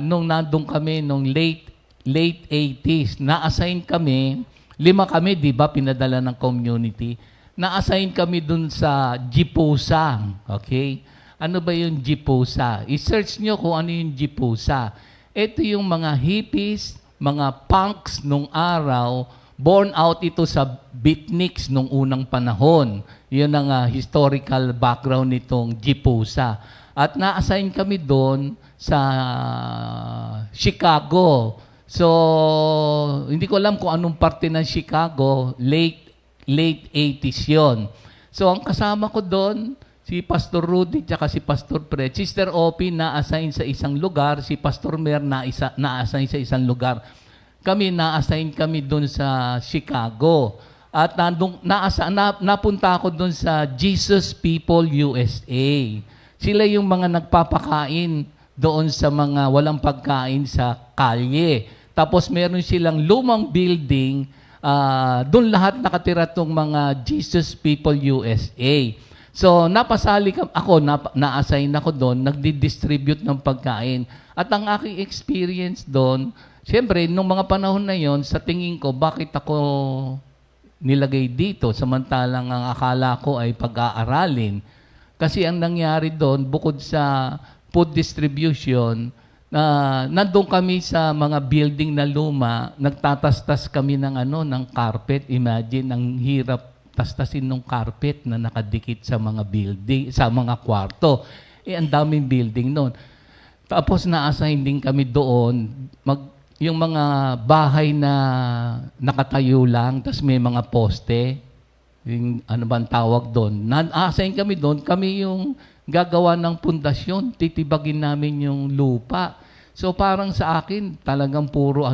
nung nandun kami nung late 80s, na-assign kami 5 kami, di ba, pinadala ng community. Na-assign kami dun sa Jipusa. Okay? Ano ba yung Jipusa? I-search nyo kung ano yung Jipusa. Ito yung mga hippies, mga punks nung araw, born out ito sa beatniks nung unang panahon. Yun ang historical background nitong Jipusa. At na-assign kami doon sa Chicago. So, hindi ko alam kung anong parte ng Chicago, late 80s yon. So, ang kasama ko doon, si Pastor Rudy at si Pastor Fred. Sister Opie na-assign sa isang lugar, si Pastor Mer na-assign sa isang lugar. Kami na-assign kami doon sa Chicago. At napunta ako doon sa Jesus People USA. Sila yung mga nagpapakain doon sa mga walang pagkain sa kalye. Tapos meron silang lumang building, doon lahat nakatira tong mga Jesus People USA. So, napasali ako, na-assign ako doon, nagdi-distribute ng pagkain. At ang aking experience doon, siyempre, nung mga panahon na yon, sa tingin ko, bakit ako nilagay dito, samantalang ang akala ko ay pag-aaralin. Kasi ang nangyari doon, bukod sa food distribution, nandun kami sa mga building na luma, nagtatastas kami ng carpet. Imagine, ang hirap tastasin ng carpet na nakadikit sa mga building, sa mga kwarto. Ang daming building noon. Tapos na-assign din kami doon, yung mga bahay na nakatayo lang, tapos may mga poste, yung ano ba ang tawag doon. Na-assign kami doon, kami yung gagawa ng pundasyon, titibagin namin yung lupa. So parang sa akin, talagang puro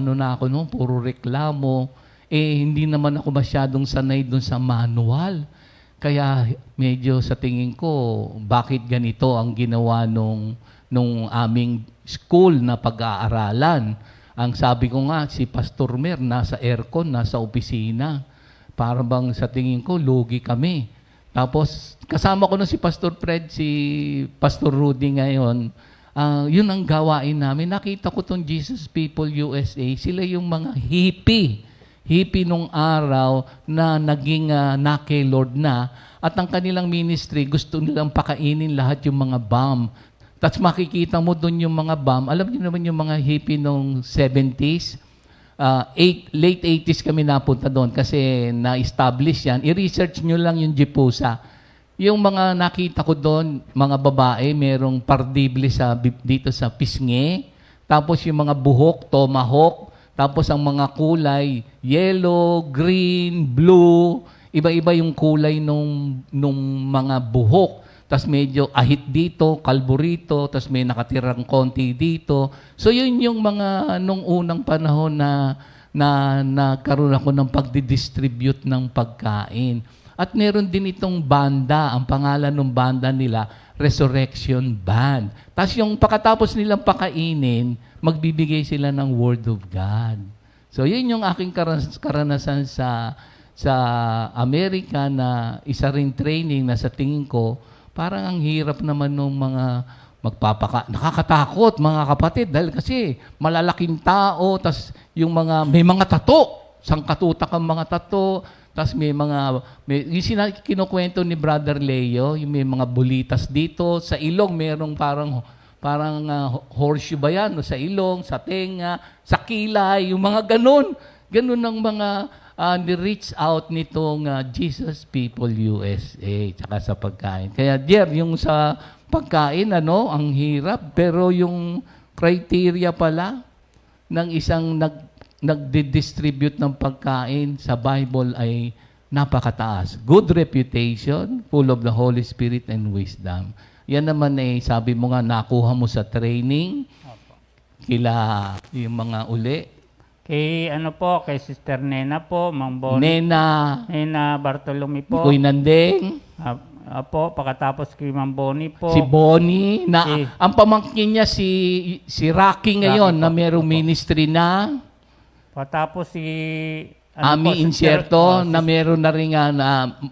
puro reklamo. Hindi naman ako masyadong sanay doon sa manual. Kaya medyo sa tingin ko, bakit ganito ang ginawa nung aming school na pag-aaralan? Ang sabi ko nga, si Pastor Mer, nasa aircon, nasa opisina. Para bang sa tingin ko, lugi kami. Tapos, kasama ko na si Pastor Fred, si Pastor Rudy ngayon. Yun ang gawain namin. Nakita ko tong Jesus People USA. Sila yung mga hippie nung araw na naging naki-Lord na. At ang kanilang ministry, gusto nilang pakainin lahat yung mga bomb. Tapos makikita mo doon yung mga bomb. Alam niyo naman yung mga hippie nung 70s. Late 80s kami napunta doon kasi na-establish yan. I-research nyo lang yung Jipusa. Yung mga nakita ko doon, mga babae, merong pardible dito sa pisngi. Tapos yung mga buhok, tomahawk. Tapos ang mga kulay, yellow, green, blue. Iba-iba yung kulay nung mga buhok. Tapos medyo ahit dito, kalbo rito, tapos may nakatirang konti dito. So yun yung mga nung unang panahon na nagkaroon ako ng pagdidistribute ng pagkain. At meron din itong banda, ang pangalan ng banda nila, Resurrection Band. Tapos yung pagkatapos nilang pakainin, magbibigay sila ng Word of God. So yun yung aking karanasan sa Amerika na isa ring training na sa tingin ko, parang ang hirap naman nung mga nakakatakot mga kapatid dahil kasi malalaking tao, tas yung may mga tato, sangkatutak ang mga tato, tas yung kinukwento ni Brother Leo, yung may mga bulitas dito, sa ilong merong parang horseshoe ba yan, sa ilong, sa tenga, sa kilay, yung mga ganun ang mga ni-reach out nitong Jesus People USA tsaka sa pagkain. Kaya yung sa pagkain, ang hirap. Pero yung criteria pala ng isang nagdi-distribute ng pagkain sa Bible ay napakataas. Good reputation, full of the Holy Spirit and wisdom. Yan naman sabi mo nga, nakuha mo sa training, kila yung mga uli. Kay Sister Nena po, Mang Bonnie. Nena Bartolome po. Kuy Nandeng. Pagkatapos kay Mang Bonnie po. Si Bonnie, ang pamangkin niya si Rocky ngayon, na merong ministry na. Pagkatapos si Ami Inserto, na meron na rin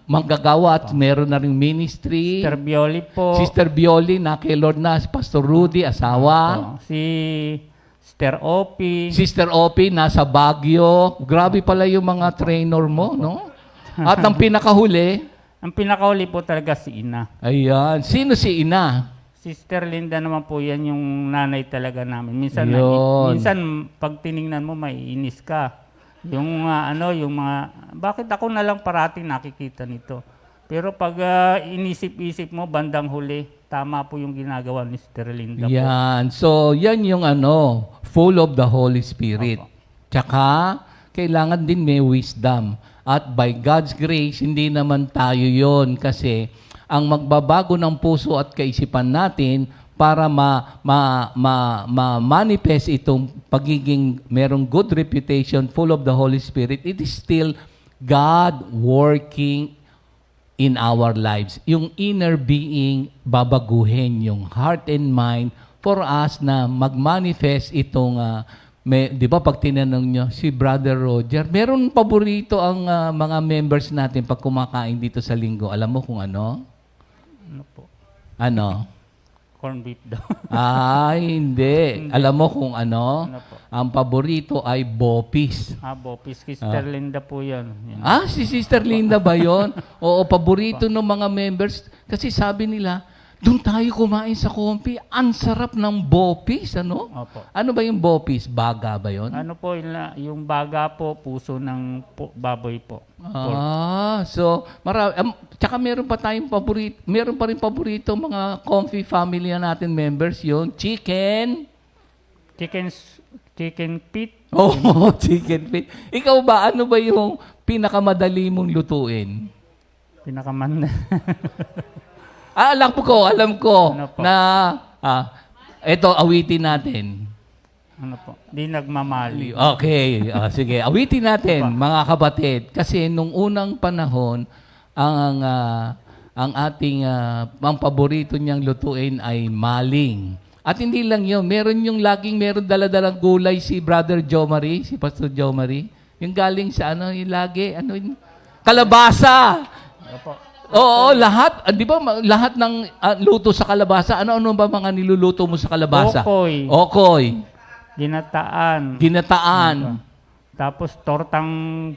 manggagawa at meron na rin ministry. Sister Bioli po. Sister Bioli, na kay Lord na, si Pastor Rudy, asawa. Si Sister Opie. Sister Opie, nasa Baguio. Grabe pala yung mga trainer mo, no? At ang pinakahuli, Ang pinakauli po talaga si Ina. ayan, sino si Ina? Sister Linda naman po yan yung nanay talaga namin. Minsan, Yun. minsan pag tiningnan mo, may inis ka. Yung yung mga, bakit ako na lang parating nakikita nito? Pero pag inisip-isip mo, bandang huli, tama po yung ginagawa ni Sister Linda po. Yan. So, yan yung full of the Holy Spirit. Opo. Tsaka, kailangan din may wisdom. At by God's grace, hindi naman tayo yon kasi ang magbabago ng puso at kaisipan natin para ma-manifest itong pagiging merong good reputation, full of the Holy Spirit, it is still God working in our lives. Yung inner being, babaguhin yung heart and mind for us na mag-manifest itong, di ba pag tinanong nyo, si Brother Roger, meron paborito ang mga members natin pag kumakain dito sa linggo. Alam mo kung ano? Ano po? Ano? Corn beef daw. Ay, hindi. Alam mo kung ano? Ano po? Ang paborito ay bopis. Bopis. Sister Linda po yan. Yan. Si Sister Linda ba yon? Oo, paborito ng mga members. Kasi sabi nila, doon tayo kumain sa Kompi. Ang sarap ng bopis, ano? Opo. Ano ba yung bopis? Baga ba yon? Ano po, yung baga po, puso ng baboy po. So, tsaka meron pa tayong paborito, meron pa rin paborito mga Comfy family natin members, yung chicken. Chicken feet. Oh, chicken feet. Ikaw ba, ano ba yung pinakamadali mong lutuin? Pinakamanda. Alam ko Ano po? na, ito, awitin natin. Ano po? Di nagmamali. Okay, sige. Awitin natin, mga kapatid. Kasi nung unang panahon, ang ating, ang paborito niyang lutuin ay maling. At hindi lang yun, meron dala-dalang gulay si Brother Jomari, si Pastor Jomari. Yung galing sa yung lagi, yung kalabasa. Opo. Oo, lahat. Di ba lahat ng luto sa kalabasa, ano ba mga niluluto mo sa kalabasa? Okoy. Ginataan. Tapos tortang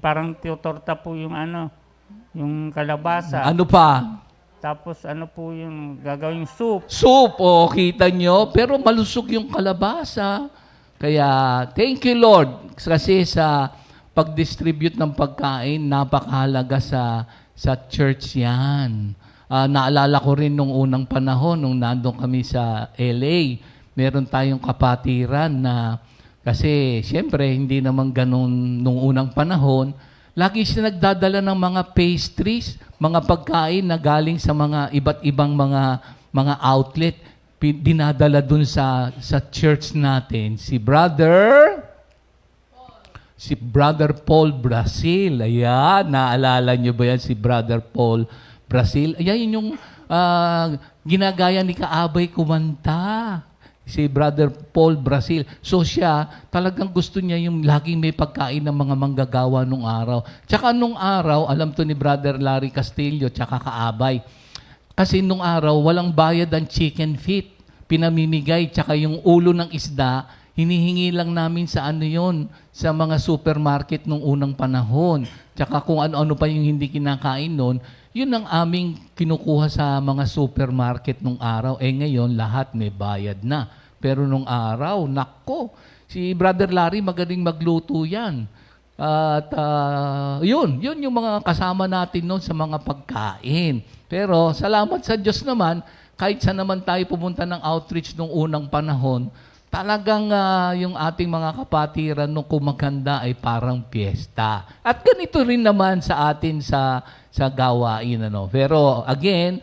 parang torta po yung yung kalabasa. Ano pa? Tapos po yung gagawing soup. Soup, kita nyo. Pero malusog yung kalabasa. Kaya, thank you Lord. Kasi sa pag-distribute ng pagkain, napakahalaga sa church yan. Naalala ko rin nung unang panahon, nung nandun kami sa LA, meron tayong kapatiran na, kasi siyempre, hindi naman ganun nung unang panahon, lagi siya nagdadala ng mga pastries, mga pagkain na galing sa mga iba't ibang mga outlet, dinadala dun sa church natin. Si Brother Paul Brasil. Ayan, naalala nyo ba yan si Brother Paul Brasil? Ayan, yun yung ginagaya ni Kaabay kumanta. Si Brother Paul Brasil. So siya, talagang gusto niya yung laging may pagkain ng mga manggagawa nung araw. Tsaka nung araw, alam to ni Brother Larry Castillo, tsaka Kaabay. Kasi nung araw, walang bayad ang chicken feet. Pinamimigay, tsaka yung ulo ng isda, hinihingi lang namin sa sa mga supermarket nung unang panahon. Tsaka kung ano-ano pa yung hindi kinakain noon, yun ang aming kinukuha sa mga supermarket nung araw. Ngayon, lahat may bayad na. Pero nung araw, nako, si Brother Larry magaling magluto yan. At yun yung mga kasama natin noon sa mga pagkain. Pero salamat sa Diyos naman, kahit saan naman tayo pumunta ng outreach nung unang panahon, talagang yung ating mga kapatiran nung kumaganda ay parang piyesta. At ganito rin naman sa atin sa gawain. Pero again,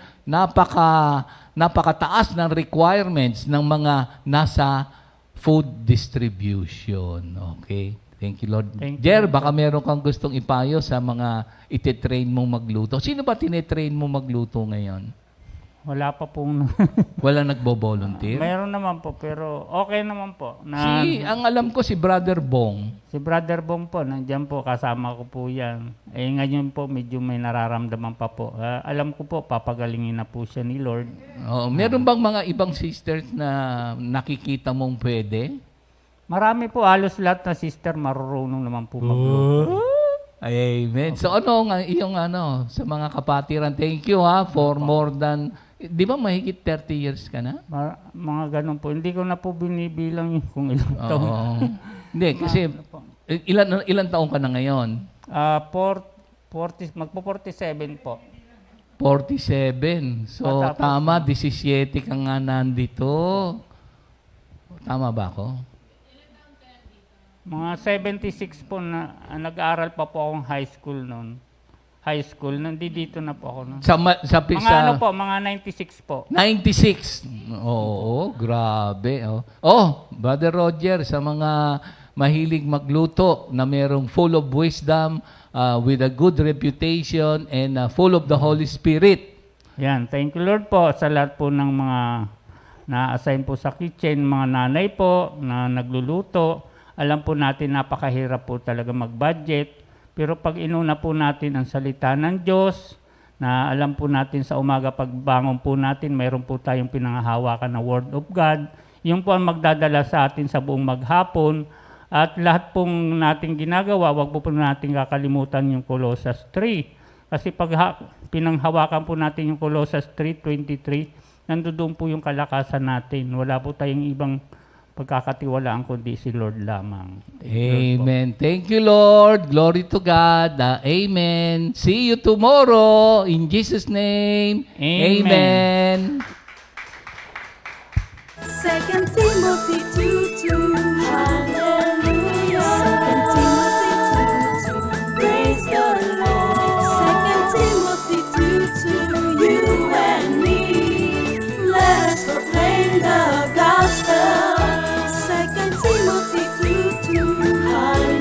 napakataas ng requirements ng mga nasa food distribution. Okay? Thank you, Lord. Thank you, Jer, Lord. baka meron kang gustong ipayo sa mga ititrain mong magluto. Sino ba tinetrain mo magluto ngayon? Wala pa pong... Wala nagbo-volunteer? Mayroon naman po, pero okay naman po. Ang alam ko si Brother Bong. Si Brother Bong po, nandiyan po, kasama ko po yan. Ngayon po, medyo may nararamdaman pa po. Alam ko po, papagalingin na po siya ni Lord. Meron bang mga ibang sisters na nakikita mong pwede? Marami po, halos lahat na sister marurunong naman po magluto. Amen. So ano nga iyong sa mga kapatiran, thank you for more than, di ba mahigit 30 years ka na? Mga ganun po. Hindi ko na po binibilang yung kung ilang taon. Oo. Hindi, kasi ilan taon ka na ngayon? Magpo-47 po. 47. So, Matapos. tama, 17 ka nga nandito. Tama ba ako? Mga 76 po na nag-aaral pa po akong high school noon. High school, nandito na po ako noon. Mga mga 96 po. 96. Oo, grabe. Brother Roger, sa mga mahilig magluto na merong full of wisdom, with a good reputation, and full of the Holy Spirit. Yan, thank you Lord po sa lahat po ng mga na-assign po sa kitchen, mga nanay po na nagluluto. Alam po natin napakahirap po talaga mag-budget. Pero pag inuna po natin ang salita ng Diyos, na alam po natin sa umaga pagbangon po natin, mayroon po tayong pinanghahawakan na Word of God. Yung po ang magdadala sa atin sa buong maghapon. At lahat pong nating ginagawa, wag po natin kakalimutan yung Colossians 3. Kasi pag pinanghawakan po natin yung Colossians 3:23, nandoon po yung kalakasan natin. Wala po tayong ibang pagkakatiwalaan kundi si Lord lamang. Amen. Thank you, Lord. Glory to God. Amen. See you tomorrow. In Jesus' name. Amen. Amen. 2 Timothy 2:2. Hallelujah. 2 Timothy 2:2. Praise the Lord. 2 Timothy 2:2. You and me, let us proclaim the gospel. 2 Timothy 2:2. Hallelujah.